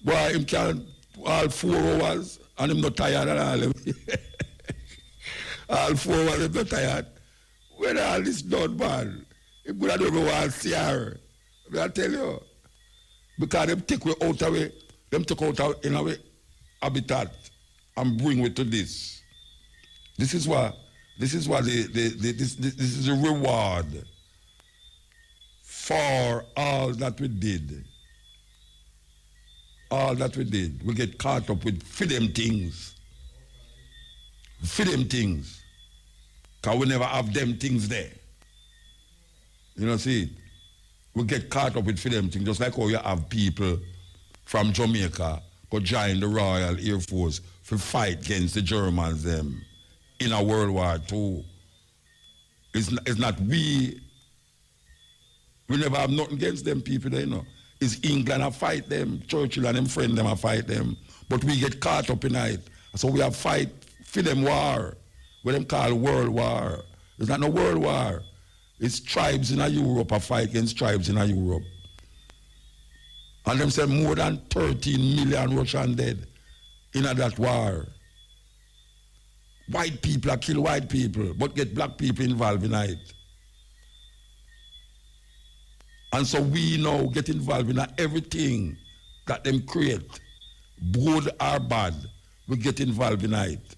Boy, him can all 4 hours and him not tired at all. All 4 hours him not tired. When all this done, man, him could have done one CR. I tell you. Because them take we out of way, them take out of in a way habitat and bring we to this. This is what this is the reward for all that we did. All that we did. We get caught up with for them things. For them things. Because we never have them things there. You know, see, we get caught up with for them things, just like how you have people from Jamaica go join the Royal Air Force to fight against the Germans them in a World War II. It's not we never have nothing against them people there, you know. It's England that fight them, Churchill and them friend them fight them. But we get caught up in it. So we have fight for them war, what them call World War. It's not no World War. It's tribes in Europe a fight against tribes in Europe. And them say more than 13 million Russian dead in that war. White people are kill white people, but get black people involved in it. And so we now get involved in everything that them create, good or bad, we get involved in it.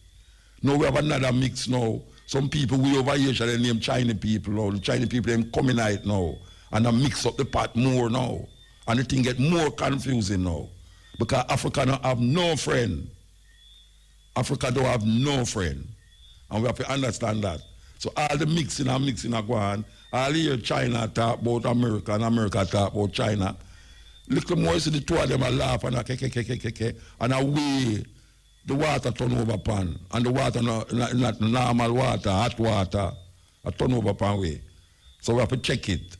Now we have another mix now. Some people we over here shall name Chinese people now. The Chinese people them coming out now. And they mix up the pot more now. And the thing get more confusing now. Because Africa don't have no friend. Africa don't have no friend. And we have to understand that. So all the mixing are going. All here China talk about America and America talk about China. Little more you see the two of them are laugh and and away the water turn over pan. And the water not normal water, hot water, a turn over pan way. So we have to check it.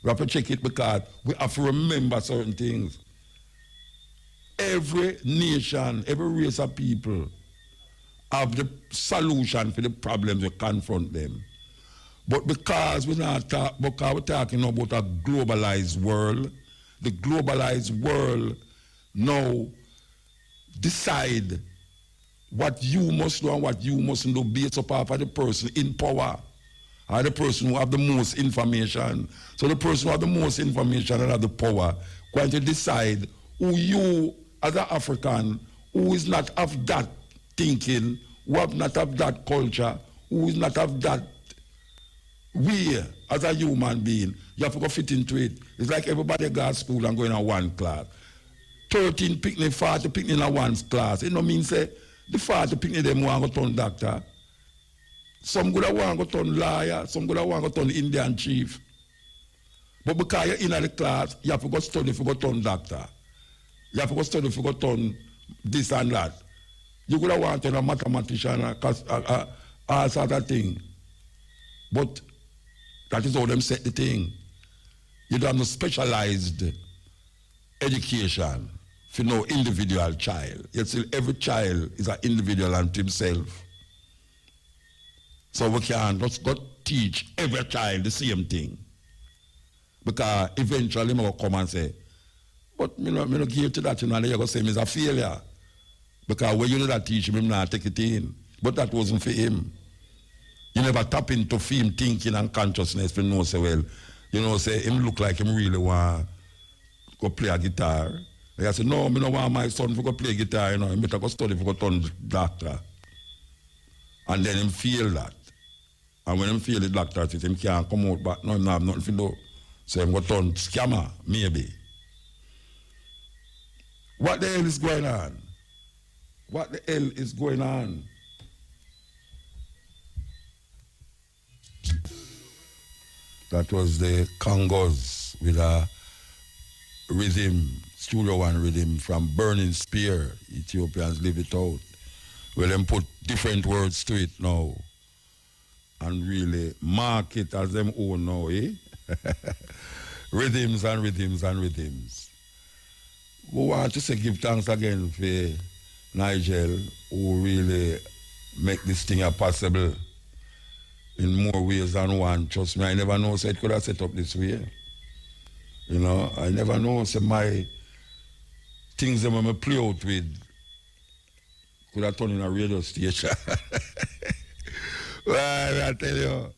We have to check it because we have to remember certain things. Every nation, every race of people have the solution for the problems we confront them. But because we're talking about a globalized world, the globalized world now decide what you must do and what you mustn't do based upon the person in power or the person who have the most information. So the person who have the most information and have the power going to decide who you as an African who is not of that thinking, who have not of that culture, who is not of that we, as a human being, you have to go fit into it. It's like everybody go to school and go in a one class. 13 picnic, 40 picnic in a one class. It no mean say the 40 picnic them want to turn doctor. Some good want to turn lawyer, some good want to turn Indian chief. But because you're in the class, you have to go study for go turn doctor. You have to go study for go turn this and that. You could want to turn a mathematician, all sort of thing. But that is how them set the thing. You don't have no specialized education for no individual child. Yet still every child is an individual unto himself. So we can't just go teach every child the same thing. Because eventually we will come and say, but me not give to that, you know, and you're going to say he's a failure. Because when you do that teach him, he not take it in. But that wasn't for him. You never tap into him thinking and consciousness to know, say, well, you know, say, him look like him really want to go play a guitar. Like I said, no, I don't want my son to go play guitar, you know, he better go study for go turn doctor. And then him feel that. And when him feel the doctor, him can't come out back, no, him have nothing to do. So him go turn scammer, maybe. What the hell is going on? What the hell is going on? That was the Congos with a rhythm Studio One rhythm from Burning Spear, Ethiopians Live It Out. Well, them put different words to it now and really mark it as them own now, eh? Rhythms and rhythms and rhythms. We want to say give thanks again for Nigel, who really make this thing possible in more ways than one. Trust me, I never know so it could have set up this way. You know, I never know so my things that I play out with could have turned in a radio station. Well, I tell you,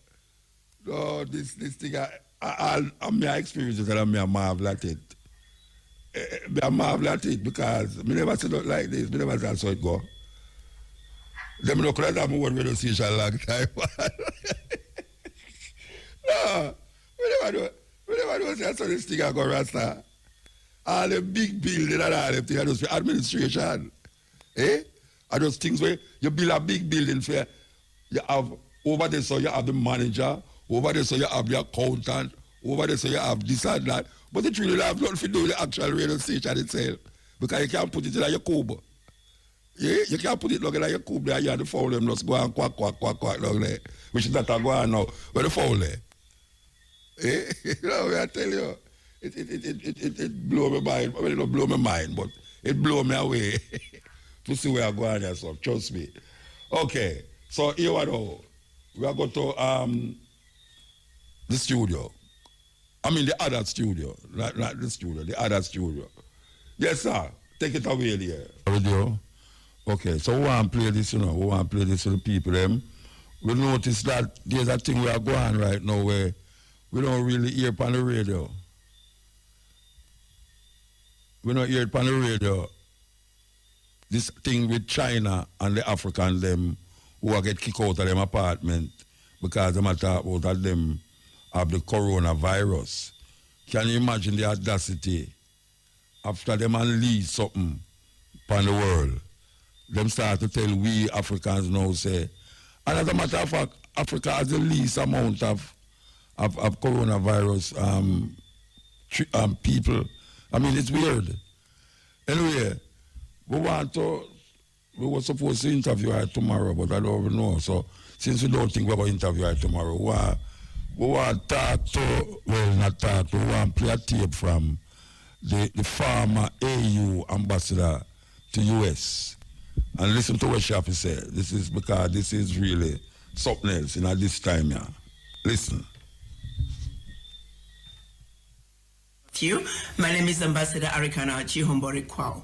no, this thing, I'm my experiences and I'm marvel at it. I marvel at it because I never said it like this, I never said so it go. Them no could have one radio station a long time. No, we never do say so this thing I go rasta. All the big building and all them things, I just for administration. Eh? Are those things where you build a big building for you have over there so you have the manager, over there so you have the accountant, over there so you have this and that. But it really have nothing to do with the actual radio station itself. Because you can't put it in your cube. Yeah? You can't put it like in your cube there, you have the foul them just go and quack down there. Which is not going on now. Where the foul there? Eh? You know, I tell you, it blow my mind. Well, it don't blow my mind, but it blow me away. To see where I go on yourself, trust me. Okay, so here we go. We are going to the studio. I mean the other studio, not the studio, the other studio. Yes, sir. Take it away there. Radio. Okay, so we want to play this, you know. We want to play this to the people, them. We notice that there's a thing we are going right now where we don't really hear it on the radio. We don't hear it on the radio. This thing with China and the Africans, them who are get kicked out of them apartment because they talk about that them have the coronavirus. Can you imagine the audacity after them unleash something upon the world? Them start to tell we Africans now say, and as a matter of fact, Africa has the least amount of coronavirus people. I mean, it's weird. Anyway, we were supposed to interview her tomorrow, but I don't know. So since we don't think we're going to interview her tomorrow, we want to talk to, well, not talk to, we want to play a tape from the former AU ambassador to US. And listen to what she has to say. This is because this is really something else at this time, yeah. Listen. My name is Ambassador Arikana Chihombori Kwao.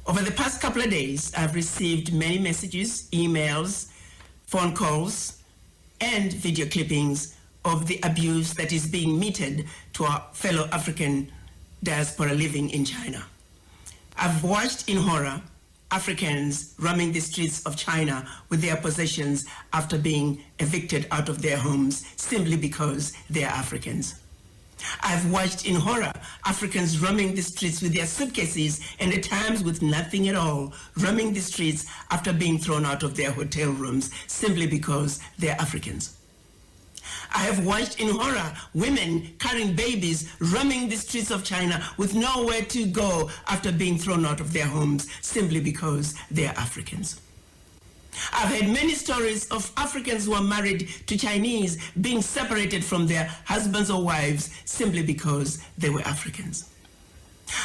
Over the past couple of days, I've received many messages, emails, phone calls, and video clippings of the abuse that is being meted to our fellow African diaspora living in China. I've watched in horror Africans roaming the streets of China with their possessions after being evicted out of their homes simply because they are Africans. I've watched in horror Africans roaming the streets with their suitcases and at times with nothing at all, roaming the streets after being thrown out of their hotel rooms simply because they're Africans. I have watched in horror women carrying babies roaming the streets of China with nowhere to go after being thrown out of their homes simply because they're Africans. I've heard many stories of Africans who are married to Chinese being separated from their husbands or wives simply because they were Africans.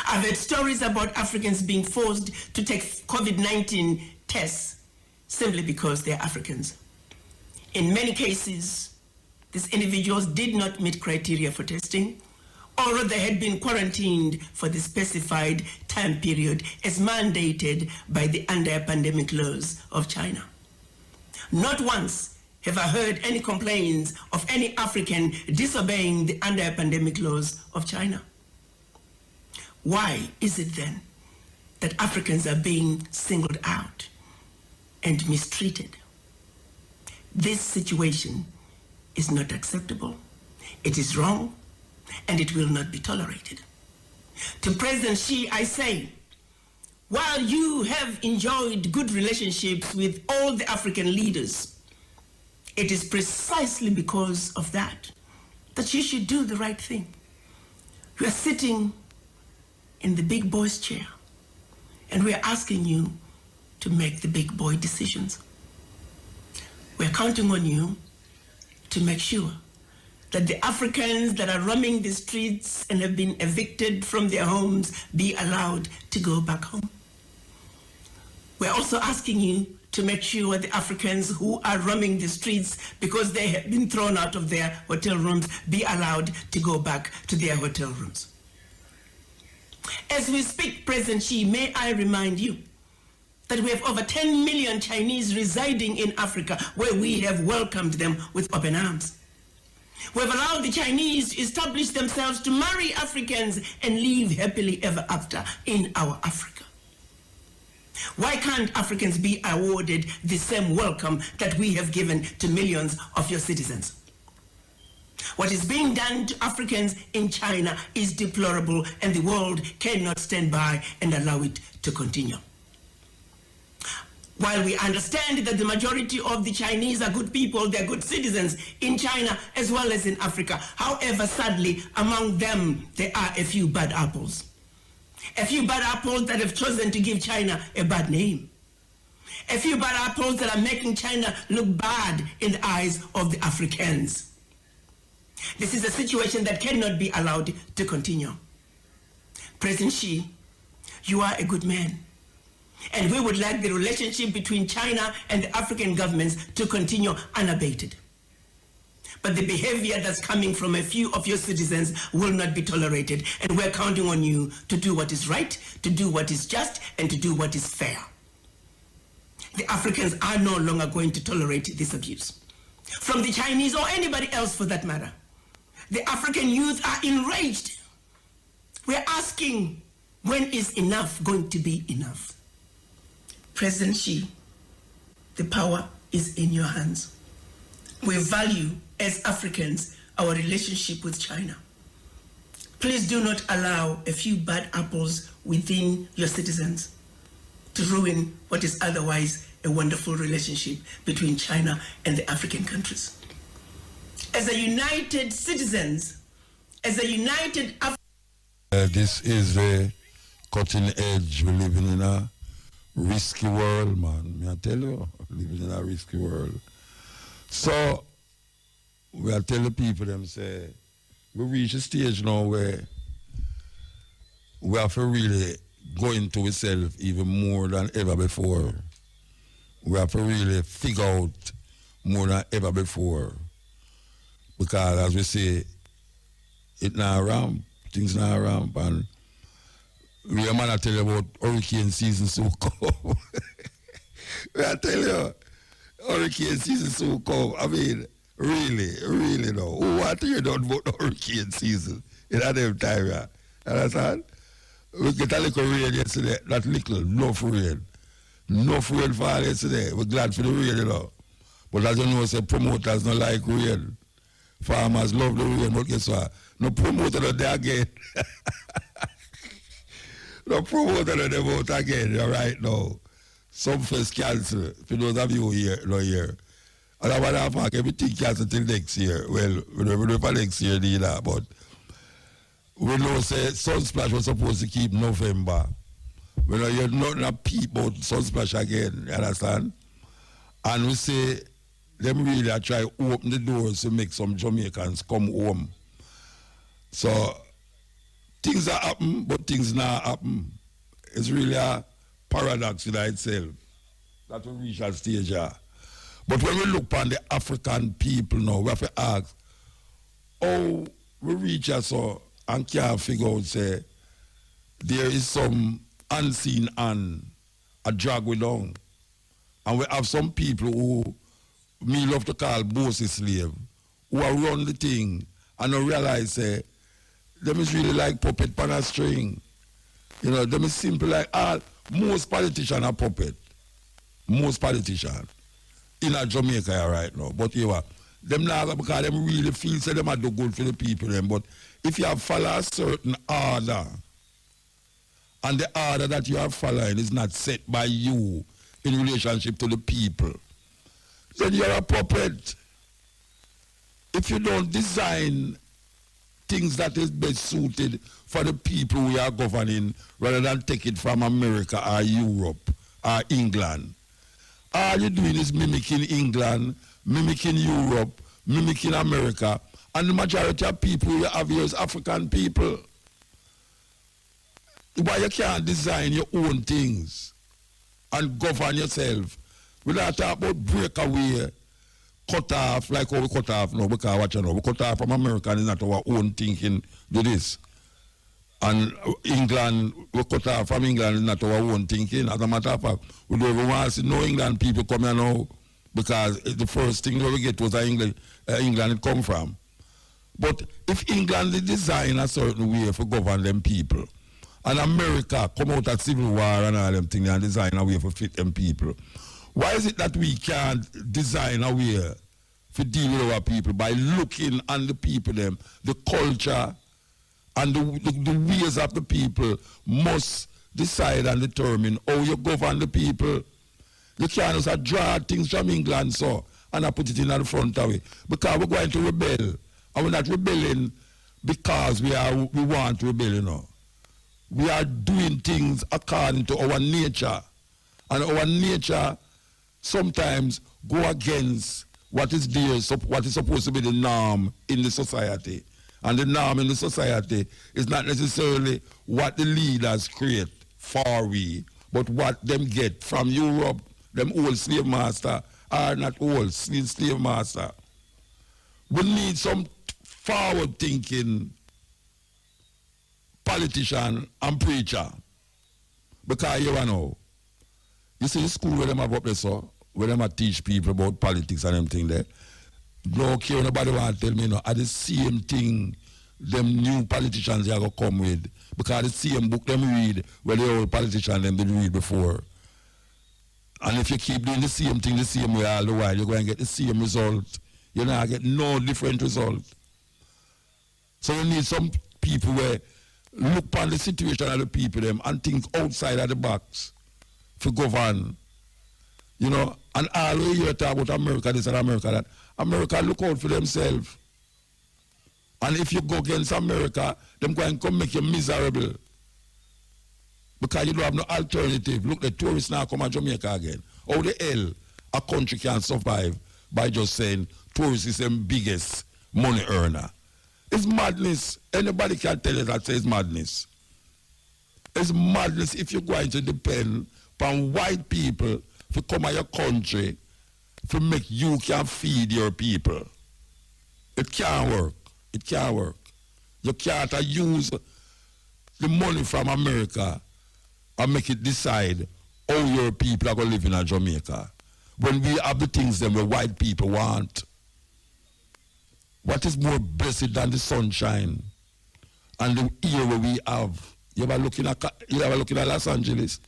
I've heard stories about Africans being forced to take COVID-19 tests simply because they're Africans. In many cases, these individuals did not meet criteria for testing, or they had been quarantined for the specified time period as mandated by the anti-pandemic laws of China. Not once have I heard any complaints of any African disobeying the anti-pandemic laws of China. Why is it then that Africans are being singled out and mistreated? This situation is not acceptable. It is wrong, and it will not be tolerated. To President Xi, I say, while you have enjoyed good relationships with all the African leaders, it is precisely because of that that you should do the right thing. You are sitting in the big boy's chair, and we're asking you to make the big boy decisions. We're counting on you to make sure that the Africans that are roaming the streets and have been evicted from their homes be allowed to go back home. We're also asking you to make sure the Africans who are roaming the streets because they have been thrown out of their hotel rooms be allowed to go back to their hotel rooms. As we speak, President Xi, may I remind you that we have over 10 million Chinese residing in Africa where we have welcomed them with open arms. We have allowed the Chinese to establish themselves to marry Africans and live happily ever after in our Africa. Why can't Africans be awarded the same welcome that we have given to millions of your citizens? What is being done to Africans in China is deplorable, and the world cannot stand by and allow it to continue. While we understand that the majority of the Chinese are good people, they're good citizens in China as well as in Africa. However, sadly, among them, there are a few bad apples. A few bad apples that have chosen to give China a bad name. A few bad apples that are making China look bad in the eyes of the Africans. This is a situation that cannot be allowed to continue. President Xi, you are a good man. And we would like the relationship between China and the African governments to continue unabated. But the behavior that's coming from a few of your citizens will not be tolerated, and we're counting on you to do what is right, to do what is just, and to do what is fair. The Africans are no longer going to tolerate this abuse. From the Chinese or anybody else for that matter. The African youth are enraged. We're asking, when is enough going to be enough? President Xi, the power is in your hands. We value, as Africans, our relationship with China. Please do not allow a few bad apples within your citizens to ruin what is otherwise a wonderful relationship between China and the African countries. As a united citizens, as a united this is the cutting edge. We're living in a risky world, man. May I tell you, living in a risky world. So, we are telling people, them say, we reach a stage now where we have to really go into ourselves even more than ever before. We have to really figure out more than ever before. Because, as we say, it's not ramp, things not ramp, and we are man tell you about hurricane season so come. We are tell you, hurricane season so come. I mean, really no. Who want to hear about the hurricane season in that time, yeah? Understand? We get a little rain yesterday, that little, enough rain. Enough rain fall yesterday. We're glad for the rain, you know. But as you know, say promoters don't like rain. Farmers love the rain, but guess what? No promoter are there again. No promoter are there out again, right now. Some first cancel, for those of you here, no here. And I want to everything cancel till next year. Well, we don't know for next year either, but we know say Sunsplash was supposed to keep November. We know you're not a peep about Sunsplash again, you understand? And we say, them really try to open the doors to make some Jamaicans come home. So, things are happen, but things not happen. It's really a paradox in itself that we reach that stage here. But when we look on the African people now, we have to ask, how we reach us so and can't figure out, say, there is some unseen hand, a drag we down. And we have some people who me love to call bossy slave, who are run the thing and don't realize, say, them is really like puppet on a string. You know, them is simple like most politicians are puppet. Most politicians. In a Jamaica right now. But you are, them now because them really feel say them are do good for the people them. But if you have follow a certain order, and the order that you are following is not set by you in relationship to the people, then you're a puppet. If you don't design things that is best suited for the people we are governing rather than take it from America or Europe or England. All you're doing is mimicking England, mimicking Europe, mimicking America, and the majority of people you have here is African people. Why you can't design your own things and govern yourself? We don't talk about breakaway, cut off, like how we cut off now, because watch you know, we cut off from America and it's not our own thinking, do this. And England, we cut off from England is not our own thinking. As a matter of fact, we don't even want to see no England people come here now, because the first thing we get was England it come from. But if England is design a certain way for govern them people, and America come out of civil war and all them things and design a way for fit them people, why is it that we can't design a way for deal with our people by looking on the people them, the culture and the ways of the people must decide and determine how you govern the people. You can't just draw things from England so and I put it in the front of it. Because we're going to rebel. And we're not rebelling because we want to rebel, you know. We are doing things according to our nature. And our nature sometimes go against what is there, what is supposed to be the norm in the society. And the norm in the society is not necessarily what the leaders create for we, but what them get from Europe, them old slave master, or not old, slave master. We need some forward-thinking politician and preacher. Because you know, you see the school where them have up there, so, where them teach people about politics and everything there. No care, nobody want to tell me, no, are the same thing them new politicians are going to come with. Because the same book them read where the old politicians them did read before. And if you keep doing the same thing the same way all the while, you're going to get the same result. You're not going to get no different result. So you need some people where look upon the situation of the people them and think outside of the box for govern. You know, and all we hear talk about America, this and America, that. America look out for themselves. And if you go against America, them going to come make you miserable. Because you don't have no alternative. Look, the tourists now come to Jamaica again. How the hell a country can survive by just saying tourists is the biggest money earner? It's madness. Anybody can tell you that it's madness. It's madness if you're going to depend upon white people to come to your country to make you can feed your people. It can't work. It can't work. You can't use the money from America and make it decide how your people are going to live in Jamaica. When we have the things that the white people want. What is more blessed than the sunshine and the air where we have? You ever looking at Los Angeles?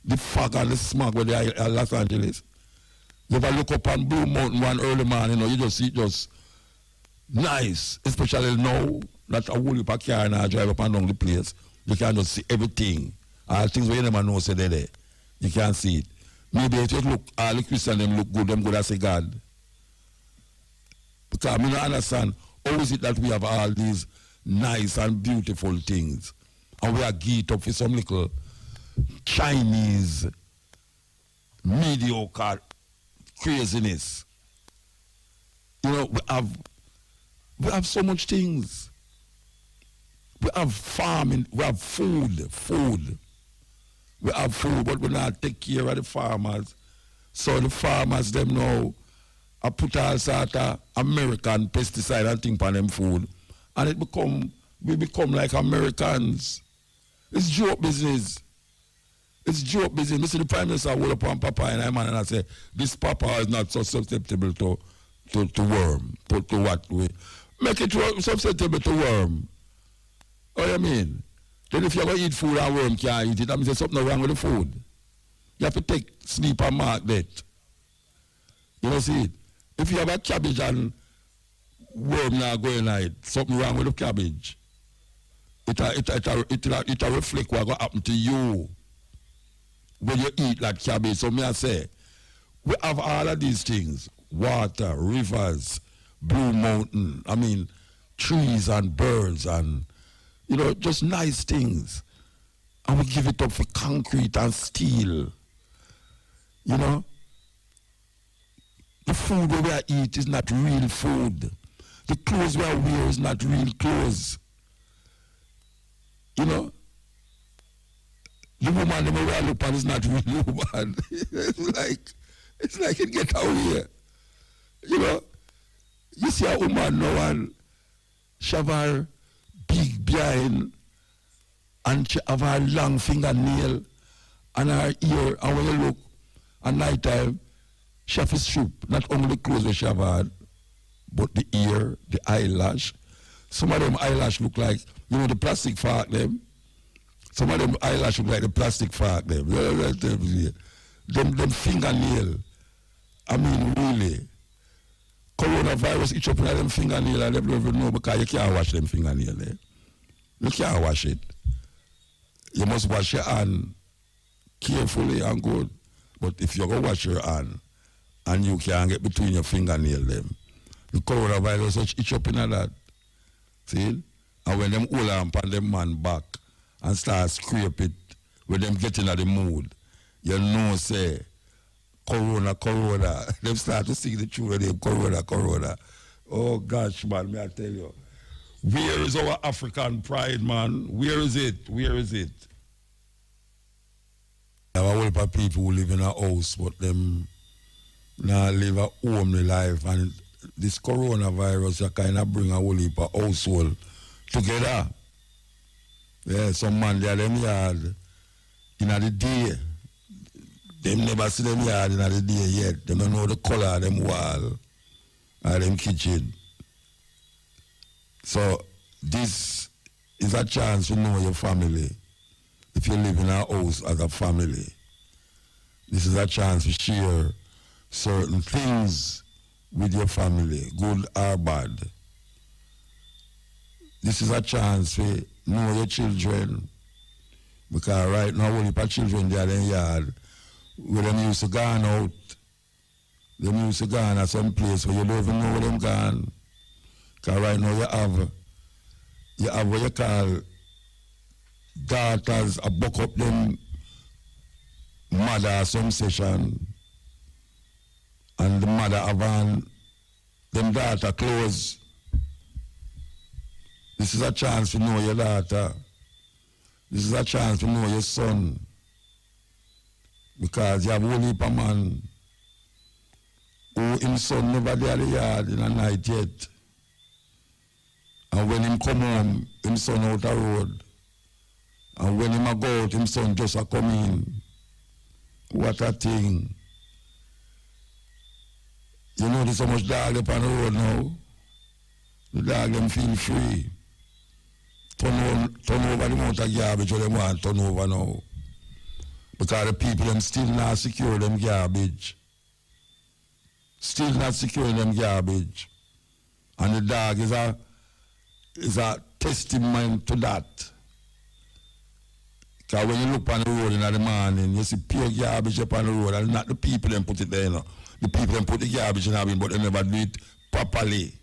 The fog and the smog where they are in Los Angeles. You ever look up on Blue Mountain one early morning, you know, you just see it just nice, especially now that a whole heap of car and I drive up and down the place. You can just see everything. All things where you never know say they're there. You can't see it. Maybe if you look, all the Christians them look good as a God. Because I don't understand how is it that we have all these nice and beautiful things and we are geared up for some little Chinese mediocre craziness. You know, we have so much things. We have farming, we have food. We have food, but we not take care of the farmers. So the farmers them now I put all sort of American pesticide and thing on them food. And we become like Americans. It's joke business. It's joke business. Mr. The Prime Minister hold up on Papa and I say, this Papa is not so susceptible to worm. To what way? Make it susceptible to worm. What do you mean? Then if you're going to eat food and worm can't eat it, that means there's something wrong with the food. You have to take sleep and mark that. You know, see it? If you have a cabbage and worm not going on it, something wrong with the cabbage. It reflect what will happen to you when you eat that cabbage. So me I say, we have all of these things. Water, rivers, Blue Mountain, trees and birds and, you know, just nice things. And we give it up for concrete and steel. You know? The food we eat is not real food. The clothes we wear is not real clothes. You know? The woman that we look at is not real woman. it's like it get out here. You know? You see a woman now and she have her big behind and she have her long fingernail and her ear, and when you look at night time, she have to strip not only the clothes that she have had, but the ear, the eyelash. Some of them eyelash look like, you know, the plastic fork them. Some of them eyelash look like the plastic fork them. Them fingernail. I mean, really. Coronavirus itch up in them fingernail and they don't even know because you can't wash them fingernail. You can't wash it. You must wash your hand carefully and good. But if you go wash your hand and you can't get between your fingernail them, the coronavirus itch up in that. See? And when them hold on them man back and start scrape it, when them get in the mood, you know say, corona. Them start to sing the tune of them, corona. Oh gosh, man, may I tell you. Where is our African pride, man? Where is it? There are a whole heap of people who live in a house, but them not live a homely life. And this coronavirus kind of bring a whole heap of household together. Yeah, some man there them yard in the day. Them never see them yard in the day yet. They don't know the color of them wall or them kitchen. So this is a chance to know your family. If you live in a house as a family, this is a chance to share certain things with your family, good or bad. This is a chance to know your children, because right now, all the children there in the yard, where them used to go out, them used to go at some place where you don't even know where them gone. Because right now you have what you call daughters a buck up them mother some session, and the mother have on them daughter clothes. This is a chance to know your daughter. This is a chance to know your son. Because you have a heap of man who his son never there at the yard in the night yet. And when him come home, him son out the road. And when him a go out, him son just a come in. What a thing. You know there's so much dog up on the road now. The dog them feel free. Turn over the amount of garbage what them want turn over now. Because the people them still not secure them garbage. Still not securing them garbage. And the dog is a testament to that. Because when you look on the road in the morning, you see pure garbage up on the road, and not the people them put it there, you know. The people them put the garbage in the bin, but they never do it properly.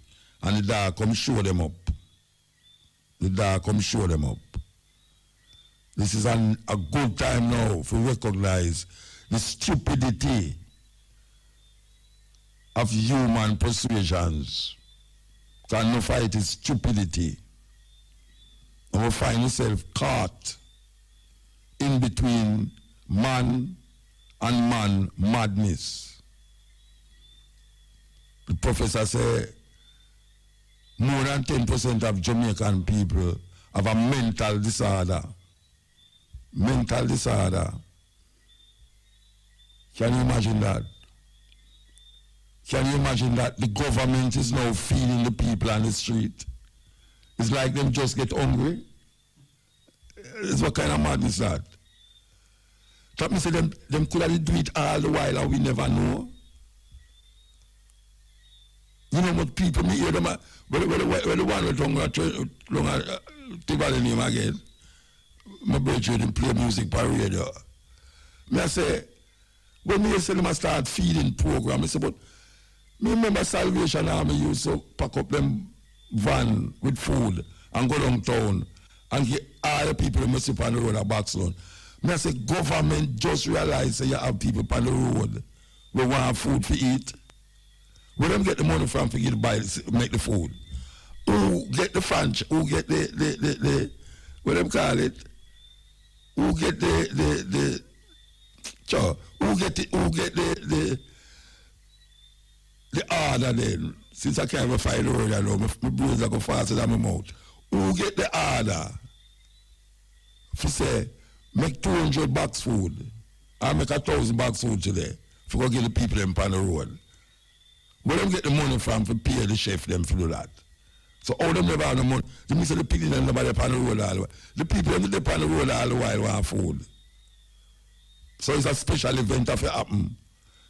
And the dog come show them up. The dog come show them up. This is a good time now to recognize the stupidity of human persuasions. Because no fight is stupidity. And we find yourself caught in between man and man madness. The professor said more than 10% of Jamaican people have a mental disorder. Mental disorder. Can you imagine that? Can you imagine that the government is now feeding the people on the street? It's like them just get hungry. It's what kind of madness that? That means them could have do it all the while and we never know. You know what people me hear them where the one with longer take the name again. My brother didn't play music per radio. Me I say, when me say them start feeding program, I say, but me remember Salvation Army used to pack up them van with food and go downtown and get all the people who must on the road a box loan. I say government just realize that you have people on the road who want food to eat. Where them get the money from to buy make the food? Who get the franchise? Who get the what them call it? Who get the order then? Since I can't even find the word I know, my brains are go faster than my mouth. Who get the order? If you say, make 200 bags food, I make 1,000 bags food today, for go get the people them on the road. Where them get the money from to pay the chef them to do that? So all them never have the money. The means the people them never on the road all the while. The people them they on the road all the while want food. So it's a special event that will happen.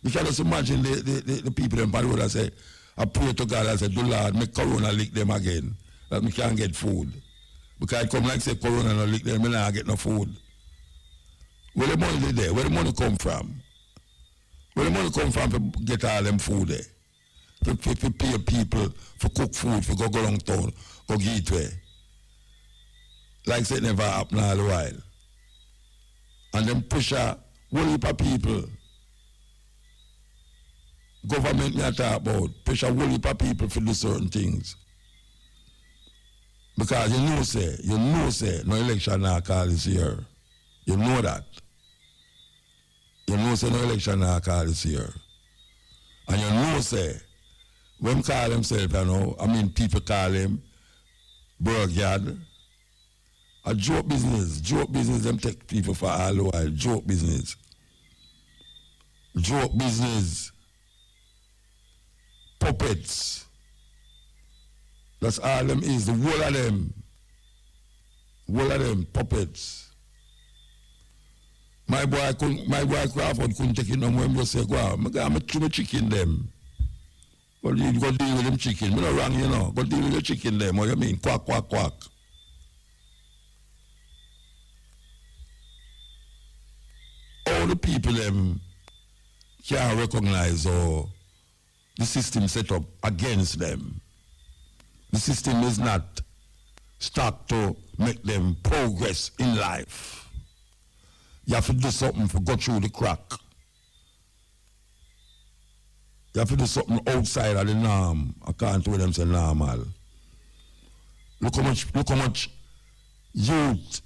You can just imagine the people them on the road and say, I pray to God and say, do Lord, make Corona lick them again. That we can't get food. Because I come like say Corona no lick them, I not get no food. Where the money there? Where the money come from? Where the money come from to get all them food there? To pay people for cook food, for go long town, go get way. Like say it never happen all the while. And then pressure, whole heap of people. Government me talk about, pressure whole heap of people for do certain things. Because you know say, no election now call this year. You know that. You know say no election now call this year. And you know say, when call themselves, you know, I mean people call him Burgyard. A joke business, them take people for all the while, joke business. Puppets. That's all them is, the whole of them, puppets. My boy Crawford couldn't take it no more, just say, go on, I'm too much chicken them. Well, you go deal with them chicken. I'm not wrong, you know. Go deal with the chicken them. What you mean? Quack, quack, quack. All the people them can't recognize or the system set up against them. The system is not start to make them progress in life. You have to do something to go through the crack. You have to do something outside of the norm. I can't tell them say normal. Look how much youth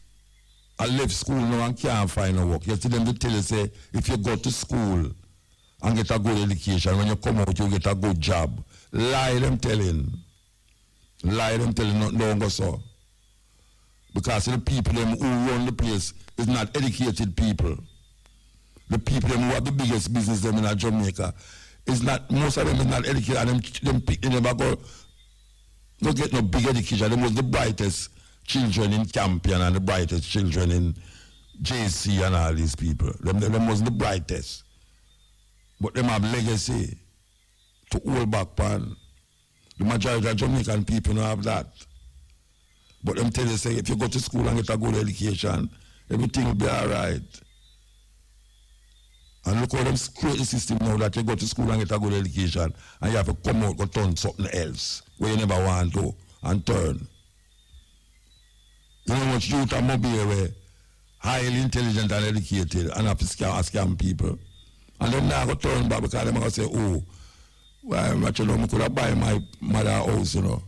I left school now and can't find a work. You see them to tell you say if you go to school and get a good education, when you come out you get a good job. Lie them telling. Nothing don't go so. Because the people them who run the place is not educated people. The people them who have the biggest business them in Jamaica is not, most of them is not educated, and they never go get no big education. Them was the brightest children in Campion and the brightest children in JC and all these people. Them was the brightest. But them have legacy to hold back pan. The majority of Jamaican people don't have that. But them tell you say if you go to school and get a good education, everything will be all right. And look how them create the system now that you go to school and get a good education and you have to come out and turn something else where you never want to and turn. You know how much youth are mobile where highly intelligent and educated and have to scam people. And then now go turn back because they're going to say, oh, well, I could have buy my mother house, you know.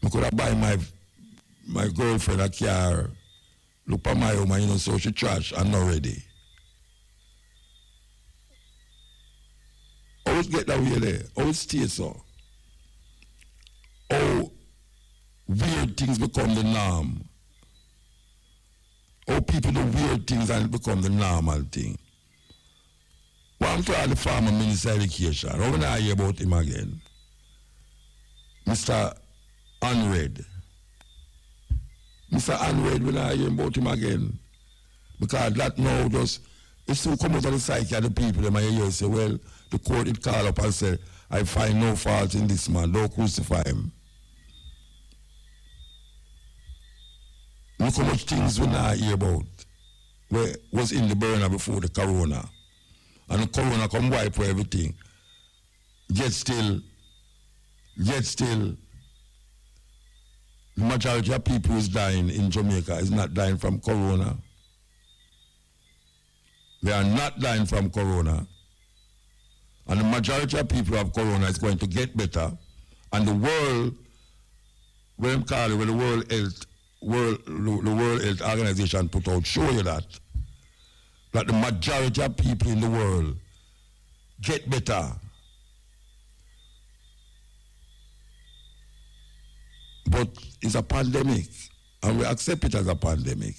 I could have buy my girlfriend a car, look at my home and, you know, so she trash and not ready. Always get that way there. Always stay so. Oh, weird things become the norm. Oh, people do weird things and it become the normal thing. Well, I'm trying to farmer Minister of Education. How when I hear about him again? Mr. Unread. Mr. Unread, when I hear about him again? Because that now just, it's still come out of the psyche of the people, and I hear say, well, the court it call up and say, I find no fault in this man, don't crucify him. Look how much things we now hear about where was in the burner before the corona. And the corona come wipe for everything. Yet still, The majority of people who is dying in Jamaica is not dying from corona. They are not dying from corona. And the majority of people who have corona is going to get better. And the world, what I'm calling, the World Health Organization put out, show you that the majority of people in the world get better. But it's a pandemic, and we accept it as a pandemic.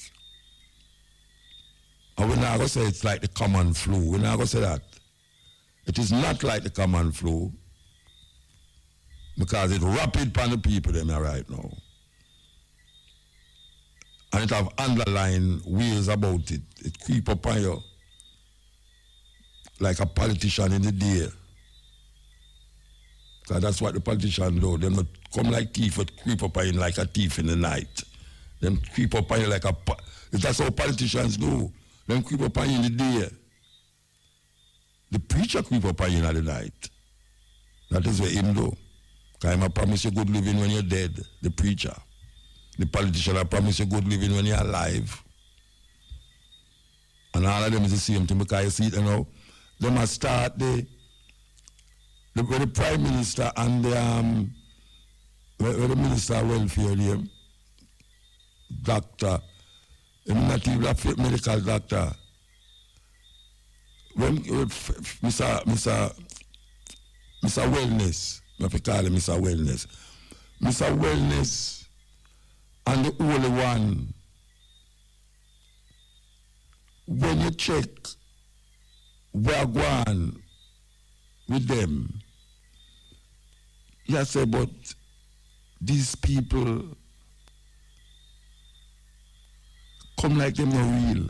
And we're not going to say it's like the common flu. We're not going to say that. It is not like the common flu, because it's rapid upon the people them right now. And it have underlying ways about it. It creep up on you like a politician in the day. Because that's what the politicians do. They not come like thief, but creep up on you like a thief in the night. Them creep up on you like a... That's how politicians do. Them creep up on you in the day. The preacher creep up on you in the night. That is what him do. Because I promise you good living when you're dead. The preacher. The politician, I promise you good living when you're alive. And all of them is the same thing, because you see it, you know. They must start the Prime Minister and the Minister of Welfare, the doctor, the medical doctor, when Mr. Wellness, I have to call him Mr. Wellness. Mr. Wellness and the only one, when you check where going with them, you say, but these people come like them not real.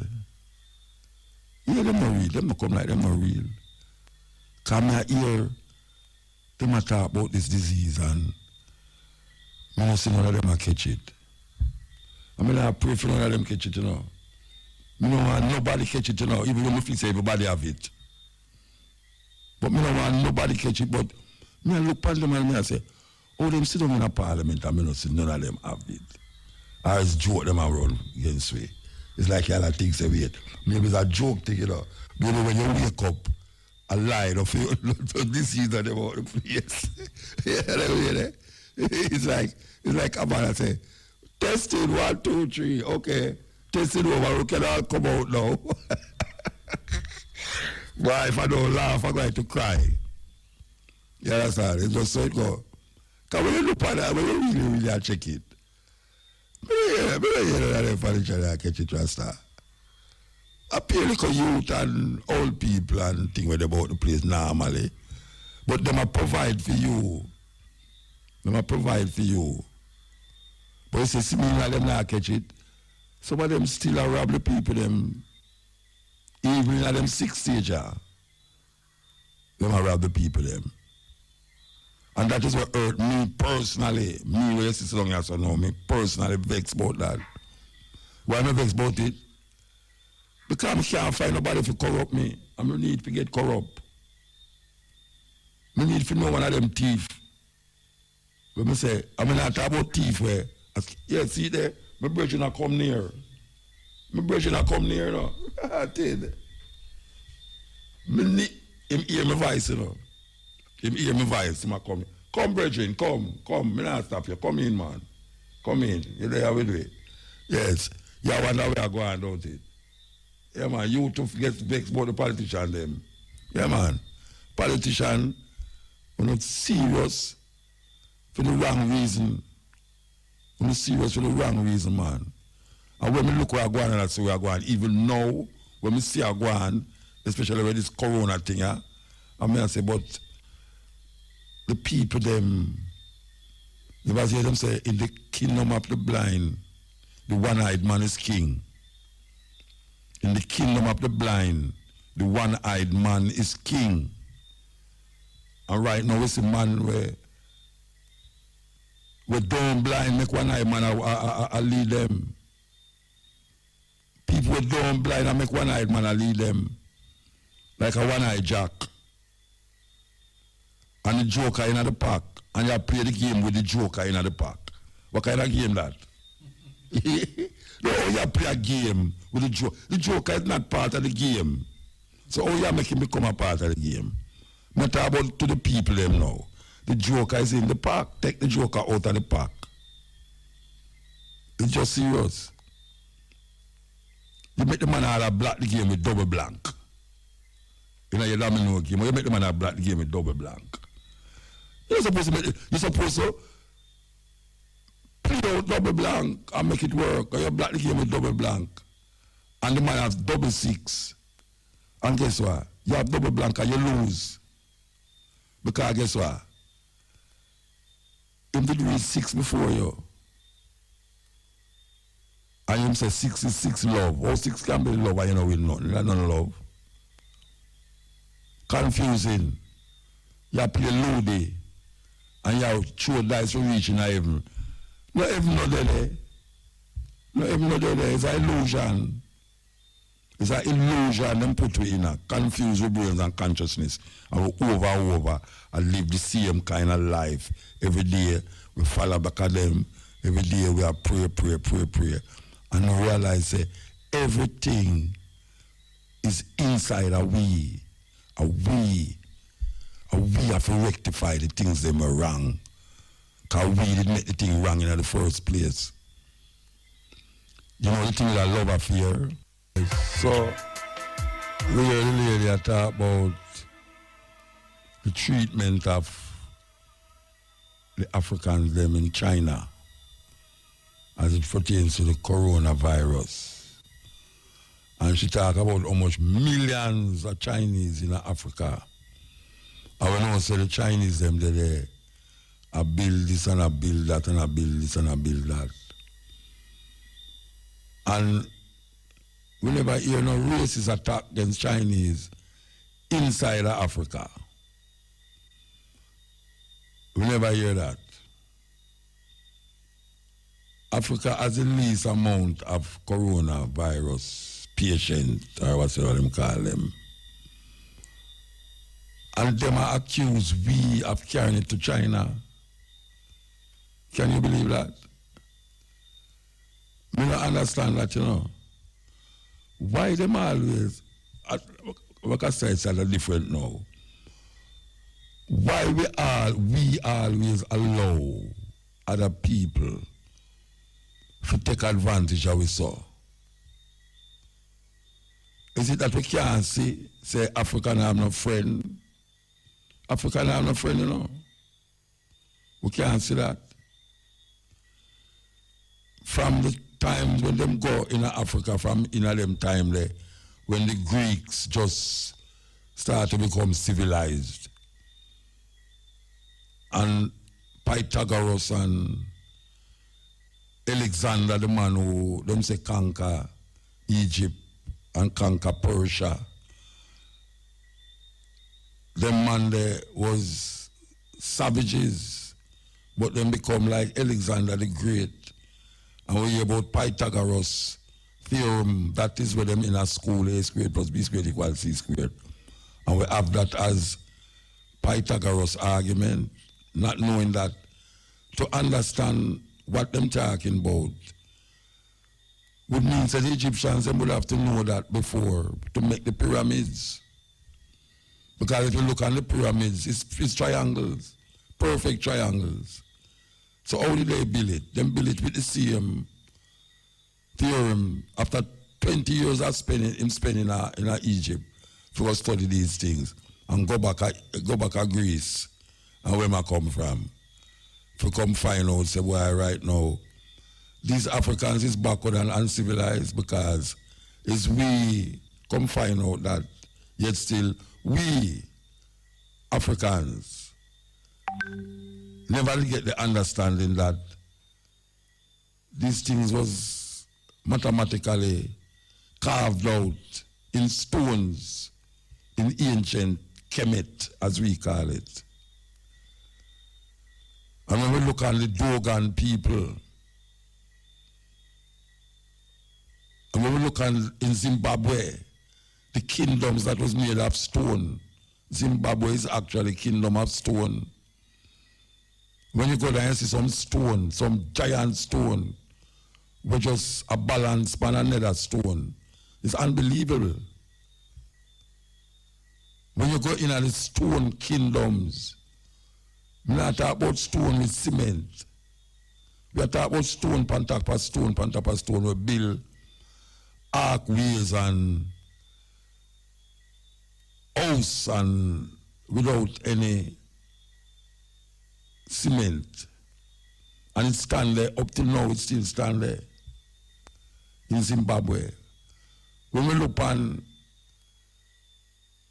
Yeah, them not real. Them not come like them not real. Come here, them a talk about this disease, and I don't see none of them a catch it. I mean, I pray for none of them catch it, you know. I don't want nobody catch it, you know, even when I feel say everybody have it. But I don't want nobody catch it, but I look at them and I say, oh, them sit down in a parliament and I don't see none of them have it. I just joke them around against me. It's like y'all think say wait. Maybe it's a joke thing, you know. Maybe when you wake up, a line of this is not about the place. Yeah, it's like a man say, testing 1, 2, 3, okay. Testing over, we can all come out now. But if I don't laugh, I'm going to cry. You understand? It's just so it go. Because when you look at that, when you really check it, I don't hear that furniture catch it just start. Appear like a youth and old people and things about the place normally. But they might provide for you. They might provide for you. But you say, see me like them not catch it. Some of them still are rob the people, them, even at them 6 stage, them are rob the people, them. And that is what hurt me personally. Me, where you sit long as I know, me personally vexed about that. Why am I vexed about it? Because I can't find nobody to corrupt me. I need to get corrupt. I need to know one of them thief. When I say, I'm not talking about thief where, yeah, see there, my brother not come near. My brother not come near, no. I tell you. Him hear my voice, you know. Him hear my voice, him come. Come, brethren, come. Me not stop you. Come in, man. Come in. You're there with me. Yes. You wonder where I go and don't it. Yeah, man. You to get vexed about the politician, them. Yeah, man. Politician, we're not serious for the wrong reason. We're not serious for the wrong reason, man. And when we look where I go on and I see where I go on, even now, when we see I go on, especially with this corona thing, I mean, I say, but the people, them, you must hear them say, in the kingdom of the blind, the one-eyed man is king. In the kingdom of the blind, the one-eyed man is king. And right now, it's a man where don't blind, make one-eyed man I lead them. People with don't blind, I make one-eyed man I lead them. Like a one-eyed jack. And the joker in the park. And you play the game with the joker in the park. What kind of game that? No, you play a game with the joker. The joker is not part of the game. So how you make him become a part of the game? Not about to the people them now. The joker is in the park. Take the joker out of the park. It's just serious. You make the man all black the game with double blank. You know your domino game. You make the man all black the game with double blank. You're supposed to play out double blank and make it work. Or you black the game with double blank. And the man has double 6. And guess what? You have double blank and you lose. Because guess what? Him did read 6 before you. And him say 6 is 6 love. How 6 can be love and you know with nothing. That's not love. Confusing. You play Ludi. And you throw dice for reaching heaven. No heaven not there. No heaven not there. It's an illusion. It's an illusion them put we in a confuse with brains and consciousness. And we over and live the same kind of life. Every day we follow back at them. Every day we are pray. And we realize that everything is inside a we. We have to rectify the things that were wrong. Because we didn't make the thing wrong in the first place. You know the thing that love affair? So, we hear the lady talk about the treatment of the Africans them in China as it pertains to the coronavirus. And she talk about how much millions of Chinese in Africa. And we know say the Chinese them they build this and I build that and I build this and I build that. And we never hear no racist attack against Chinese inside of Africa. We never hear that. Africa has the least amount of coronavirus patients, or whatever them call them. And them are accused we of carrying it to China. Can you believe that? Me don't understand that, you know. Why them always, like I said, it's a little different now. Why we always allow other people to take advantage of us so? Is it that we can't say Africa have no friend? Africa have no friend, you know. We can't see that. From the time when them go in Africa, from in them time there, when the Greeks just start to become civilized. And Pythagoras and Alexander, the man who them say conquer Egypt and conquer Persia. Them man there was savages, but them become like Alexander the Great. And we hear about Pythagoras theorem, that is where them in a school, A squared plus B squared equals C squared. And we have that as Pythagoras argument, not knowing that to understand what them talking about would mean that the Egyptians them would have to know that before to make the pyramids. Because if you look on the pyramids, it's triangles, perfect triangles. So how did they build it? Them build it with the same theorem after 20 years of spending in Egypt to study these things and go back to Greece and where I come from. To come find out, say, why right now, these Africans is backward and uncivilized because it's we come find out that yet still we Africans never get the understanding that these things was mathematically carved out in stones in ancient Kemet, as we call it. And when we look at the Dogon people, and when we look at in Zimbabwe, the kingdoms that was made of stone, Zimbabwe is actually a kingdom of stone. When you go there and see some stone, some giant stone, which just a balance upon another stone. It's unbelievable. When you go in at the stone kingdoms, we're not talking about stone with cement. We are talking about stone, pan top of stone, pan top of stone. We build archways and house and without any cement. And it stand there, up till now it still stand there in Zimbabwe. When we look on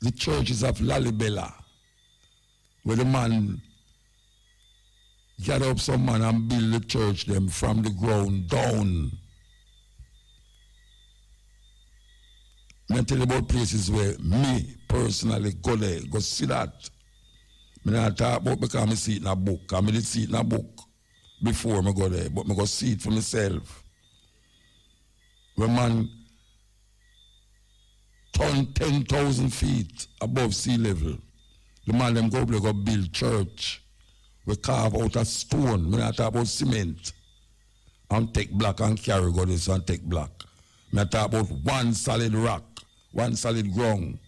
the churches of Lalibela, where the man gather up some man and build the church them from the ground down. I tell you about places where me personally go there, go see that. I don't talk about because I see it in a book. I did see it in a book before I go there, but I go see it for myself. Where man turn 10,000 feet above sea level. The man them go there, go build church. We carve out a stone. I talk about cement. And take block and carry go this and take block. I talk about one solid rock, one solid ground.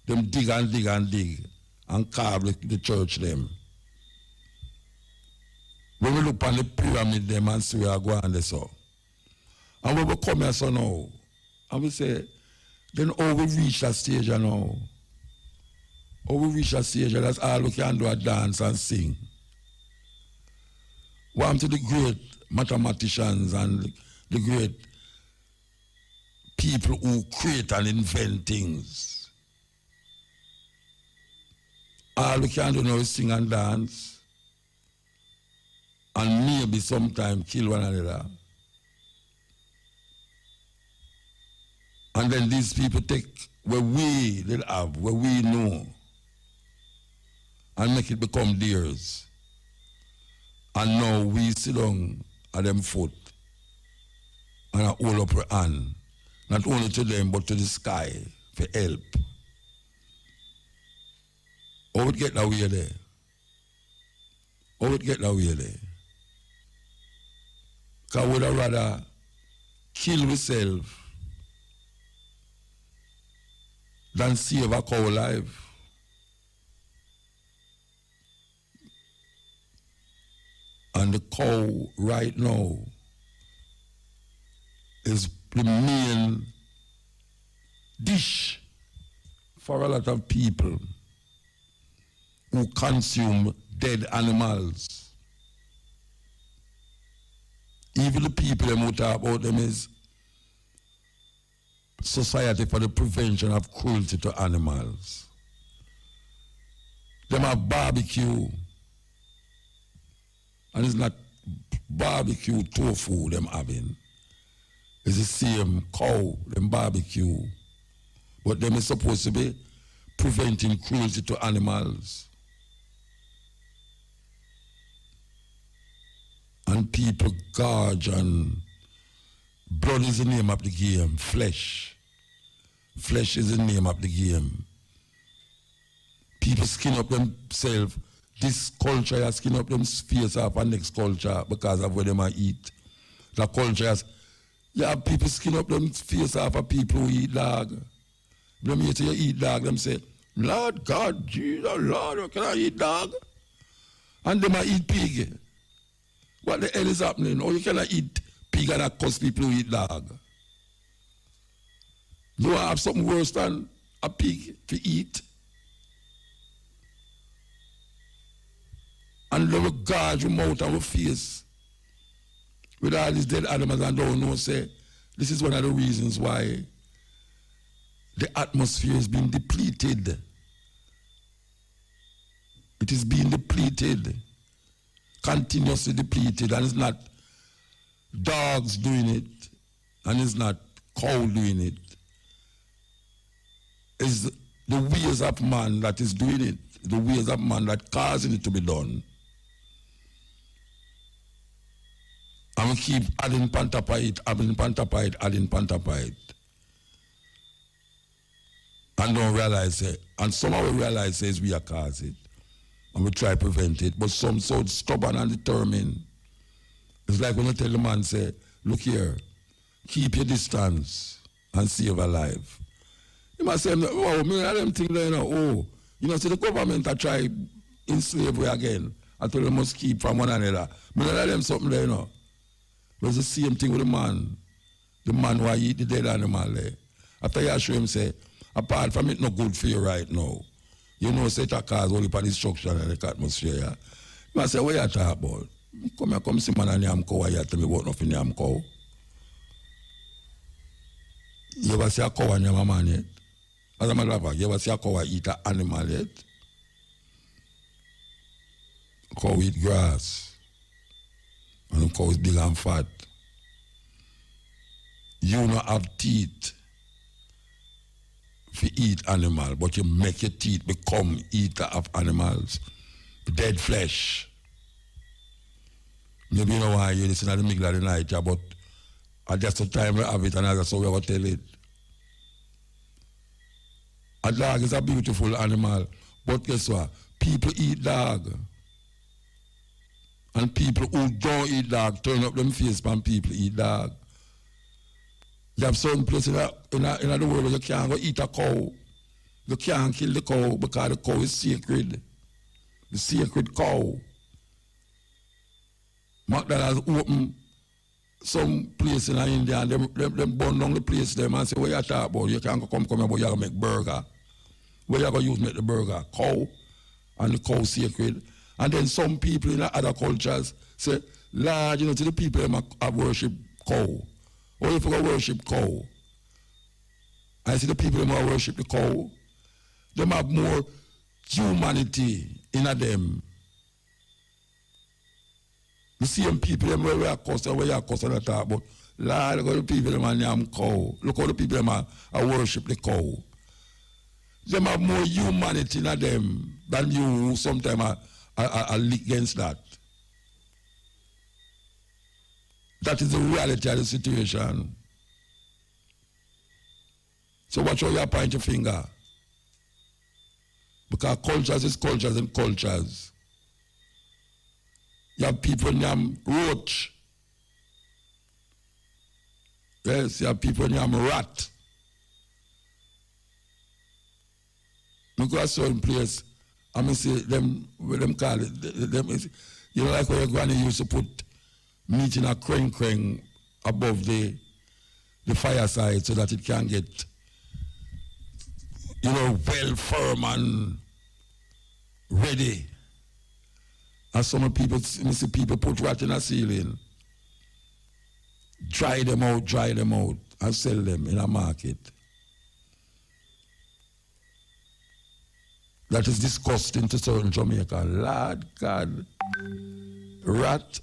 Them dig and dig and dig and carve the church them. When we look on the pyramid them and see we are going there so. And when we come here so now, and we say, then how we reach that stage now? How we reach that stage, that's all we can do a dance and sing. What to the great mathematicians and the great people who create and invent things? All we can do now is sing and dance and maybe sometime kill one another. And then these people take where we did have, where we know, and make it become theirs. And now we sit down at them foot and I hold up our hand, not only to them but to the sky for help. How would get that way there? How would get that way there? Because we would rather kill ourselves than save a cow alive. And the cow right now is the main dish for a lot of people who consume dead animals. Even the people who talk about them is Society for the Prevention of Cruelty to Animals. Them have barbecue. And it's not barbecue tofu them having. It's the same cow, them barbecue. But them is supposed to be preventing cruelty to animals. And people gorge and blood is the name of the game. Flesh. Flesh is the name of the game. People skin up themselves. This culture has skin up them face off and next culture because of where they might eat. The culture has, people skin up them face off of people who eat dog. Them hear you eat dog, them say, Lord God, Jesus, Lord, can I eat dog? And they might eat pig. What the hell is happening? Or you cannot eat pig and curse people who eat dog. You have something worse than a pig to eat. And they will guard your mouth and your face with all these dead animals and don't know, say, this is one of the reasons why the atmosphere is being depleted. It is being depleted, continuously depleted, and it's not dogs doing it, and it's not cow doing it. It's the ways of man that is doing it, the ways of man that causing it to be done. And we keep adding pantapite, adding pantapite, adding pantapite. And don't realize it. And somehow we realize it, we are causing it. and we try to prevent it. But some so stubborn and determined. It's like when you tell the man, say, look here, keep your distance and save a life. You must say, oh, me and them things, you know, oh, you know, see the government are try in slavery again. I told them must keep from one another. Me and them something there, you know. But it's the same thing with the man. The man who eat the dead animal there. After you show him, say, apart from it, not good for you right now. You know, say it cause only for destruction in the atmosphere. Yeah? I say, what you talk about? Come here, come see man and yam cow, you tell me about nothing yam cow. You ever see a cow and yam man yet? As a matter of fact, you ever see a cow eat an animal yet? Cow eat grass. And the cow is big and fat. You don't have teeth to eat animal, but you make your teeth become eater of animals. Dead flesh. Maybe you know why you listen at the middle of the night, yeah, but at just the time we have it and that's how we will tell it. A dog is a beautiful animal, but guess what? People eat dog. And people who don't eat dog turn up them face when people eat dog. You have certain places in the world where you can't go eat a cow. You can't kill the cow because the cow is sacred. The sacred cow. McDonald's open some place in India and them burn down the place them and say, what you talk about? You can't come here, but you have to make burger. Where you going to use make the burger? Cow. And the cow sacred. And then some people in other cultures say, Lord, you know, to the people that worship cow. Or if you worship cow. I see the people who worship the cow, they have more humanity in them. The same people where we are cussing, where you are cussing at all, but Lord, look at the people who are cow. Look at the people who worship the cow. They have more humanity in them than you who sometimes are against that. That is the reality of the situation. So watch how you point your finger. Because cultures is cultures and cultures. You have people named roach. Yes, you have people named rat. I go to a certain place, I mean say them, what them call it, you know like where your granny used to put meat in a crane above the fireside so that it can get, you know, well firm and ready. And some people, you see people put rat in a ceiling, dry them out, and sell them in a market. That is disgusting to certain Jamaica. Lord God, rat.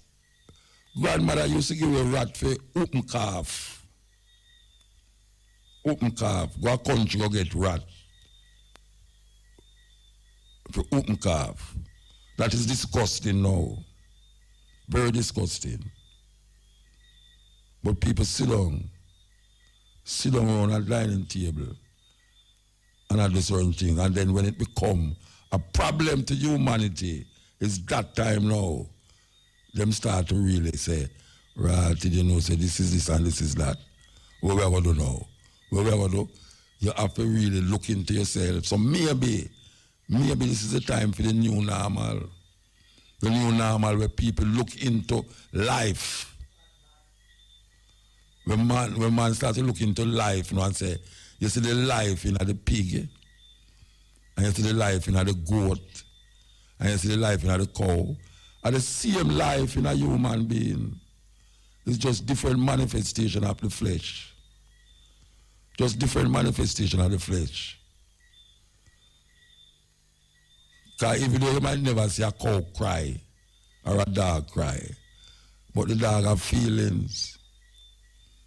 Grandmother used to give a rat for open calf. Open calf. Go a country, go get rat. For open calf. That is disgusting now. Very disgusting. But people sit down around a dining table and I do certain things. And then when it become a problem to humanity, it's that time now. Them start to really say, right, you know, say this is this and this is that. What we are going to do now? What we are going to do? You have to really look into yourself. So maybe this is the time for the new normal. The new normal where people look into life. When man starts to look into life, you know, and say, you see the life in the pig, and you see the life in the goat, and you see the life in the cow, and the same life in a human being. It's just different manifestation of the flesh. Just different manifestation of the flesh. Because even though you might never see a cow cry or a dog cry, but the dog have feelings.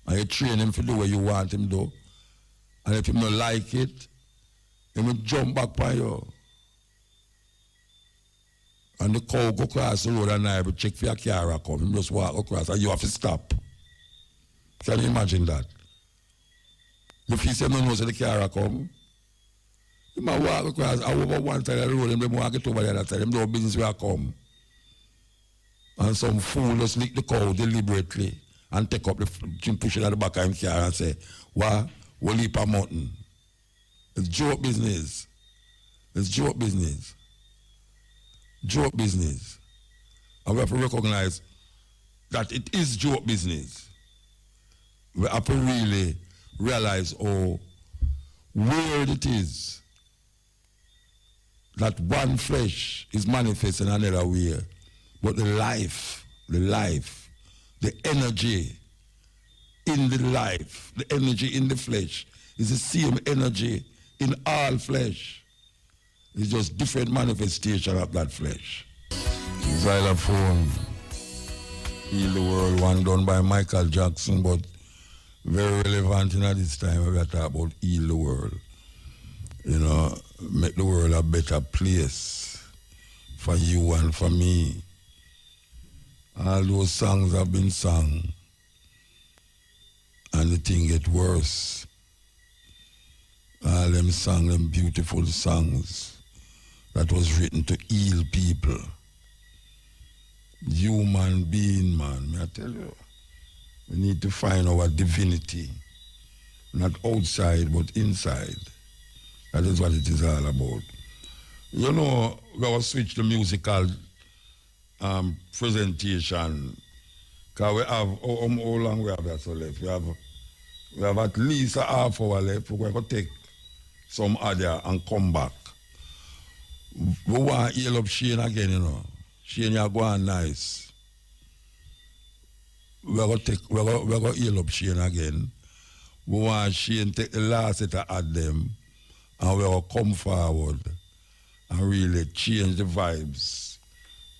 And you train him to do what you want him to do. And if he don't like it, he will jump back by you. And the cow go across the road and I will check for your car come. He just walk across and you have to stop. Can you imagine that? If he say no, so the car come, You might walk across over one side of the road and them walk it over the other side. Them do business where I come. And some fool just lick the cow deliberately and take up the push it at the back of him car and say, "What? We'll leap a mountain." It's joke business. It's joke business. Joke business. And we have to recognize that it is joke business. We have to really realize how weird it is that one flesh is manifest in another way. But the life, the energy in the life, the energy in the flesh is the same energy in all flesh. It's just different manifestation of that flesh. Xylophone, Heal the World, one done by Michael Jackson, but very relevant in this time when we talk about heal the world. You know, make the world a better place for you and for me. All those songs have been sung, and the thing get worse. All them sang them beautiful songs that was written to heal people. Human being, man, may I tell you. We need to find our divinity, not outside but inside. That is what it is all about. You know, we will switch to musical presentation. Because we have, how long we have that so left? We have at least a half hour left. We're going to take some other and come back. We want to heal up Shane again, you know. Shane, you're going nice. We're going to heal up Shane again. We want Shane take the last set of add them, and we're going to come forward and really change the vibes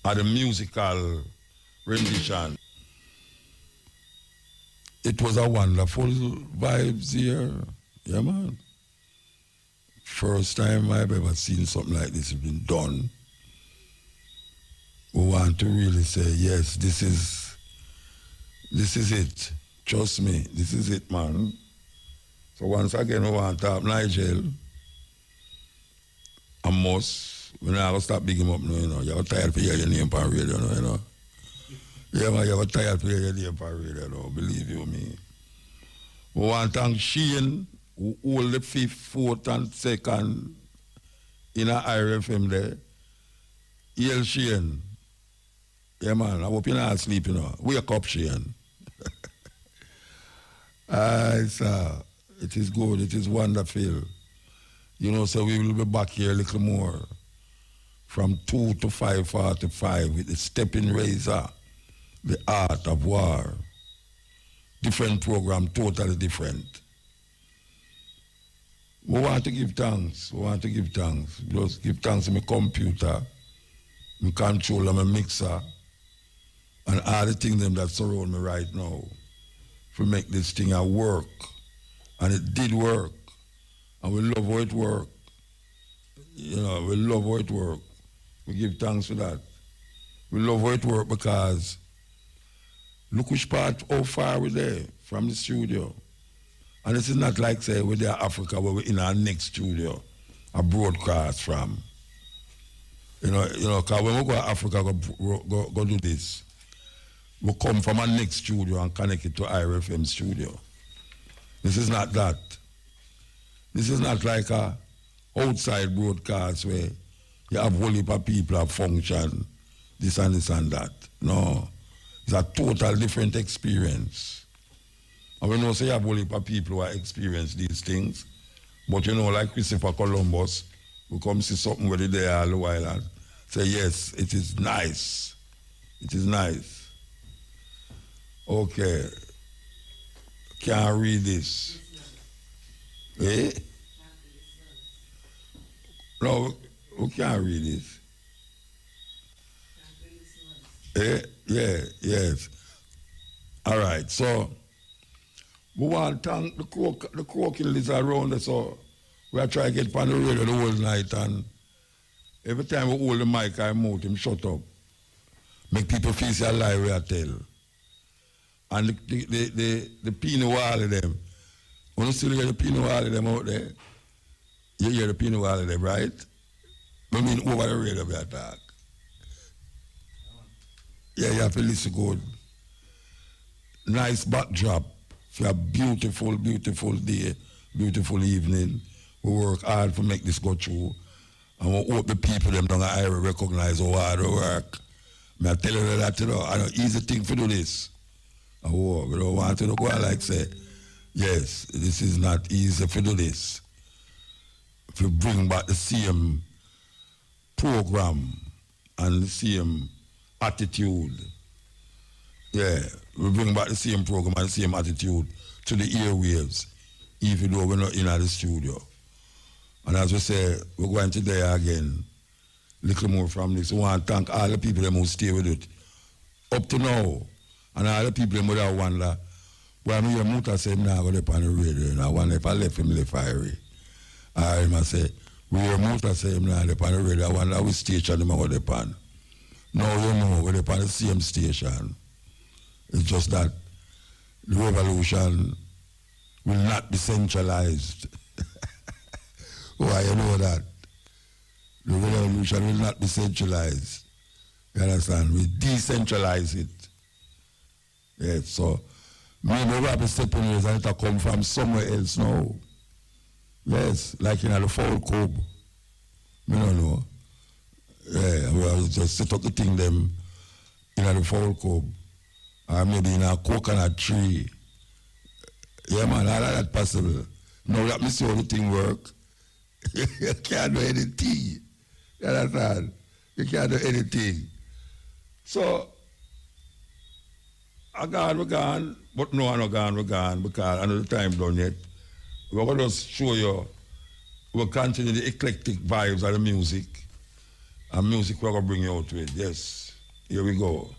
of the musical rendition. It was a wonderful vibes here. Yeah, man. First time I've ever seen something like this been done. We want to really say, yes, this is it. Trust me, this is it, man. So once again, we want to have Nigel, Amos. We're not going to stop bigging him up now, you know. You're tired to hear your name on radio now, you know. Yeah, man, you're tired to hear your name on radio now, believe you me. We want to thank Shane, who hold the 5th, 4th, and 2nd in a IRFM there. Hail Shane. Yeah, man, I hope you're not asleep, you know. Wake up, Shane. It is good, it is wonderful. You know, so we will be back here a little more from 2 to 5:45 with the stepping razor, the art of war. Different program, totally different. We want to give thanks. Just give thanks to my computer, my controller, my mixer, and all the things that surround me right now to make this thing work. And it did work. And we love how it worked. You know, we love how it worked. We give thanks for that. We love how it worked because look which part, how far we're there from the studio. And this is not like, say, we're there in Africa where we're in our next studio, a broadcast from. You know, because when we go to Africa, go do this, we come from our next studio and connect it to IRFM studio. This is not that. This is not like a outside broadcast where you have a whole heap of people that function, this and that. No. It's a total different experience. And we know say you have a whole heap of people who experience these things. But you know, like Christopher Columbus, we come see something where they are all the while and say, yes, it is nice. It is nice. Okay. Can't read this. Eh? No, we can't read this. Eh? Yeah, yes. All right, so we want to thank the croaking lizard around us, so we are trying to get on the radio the whole night, and every time we hold the mic, I mouth him shut up. Make people feel say a lie we are tell. And the Pinot Wall of them, when you still get the Pinot Wall of them out there, You hear the piano all of them, right? I mean, over the radio we attack. Yeah, you have to listen good. Nice backdrop for a beautiful, beautiful day, beautiful evening. We work hard to make this go through. And we hope the people them down I recognize how hard we work. I tell you that, you know, I know easy thing to do this. Oh, we don't want to go like say, yes, this is not easy to do this. If you bring back the same program and the same attitude, yeah, we bring back the same program and the same attitude to the airwaves, even though we're not in the studio. And as we say, we're going to there again, little more from this. We want to thank all the people that will stay with it. Up to now, and all the people that would wonder, well, me and Muta say, I'm not going to on the radio, and I wonder if I left him left fiery. I must say, we hear Muta say, I'm not on the radio, I wonder which station I'm going to on. Now you know, we're on the same station. It's just that the revolution will not be centralized. Why you know that? The revolution will not be centralized. You understand? We decentralize it. Yes, so maybe we have to step in and it come from somewhere else now. Yes, like in the Foul Cove. I don't know. Yeah, we'll just set up the thing them in the Foul Cove. Or maybe in a coconut tree. Yeah, man, all of that possible. Now that me see how the thing work, you can't do anything. You understand? You can't do anything. So, we're gone, but no, we're gone, because another time done yet. We're going to just show you, we'll continue the eclectic vibes of the music, and music we're going to bring you out with. Yes, here we go.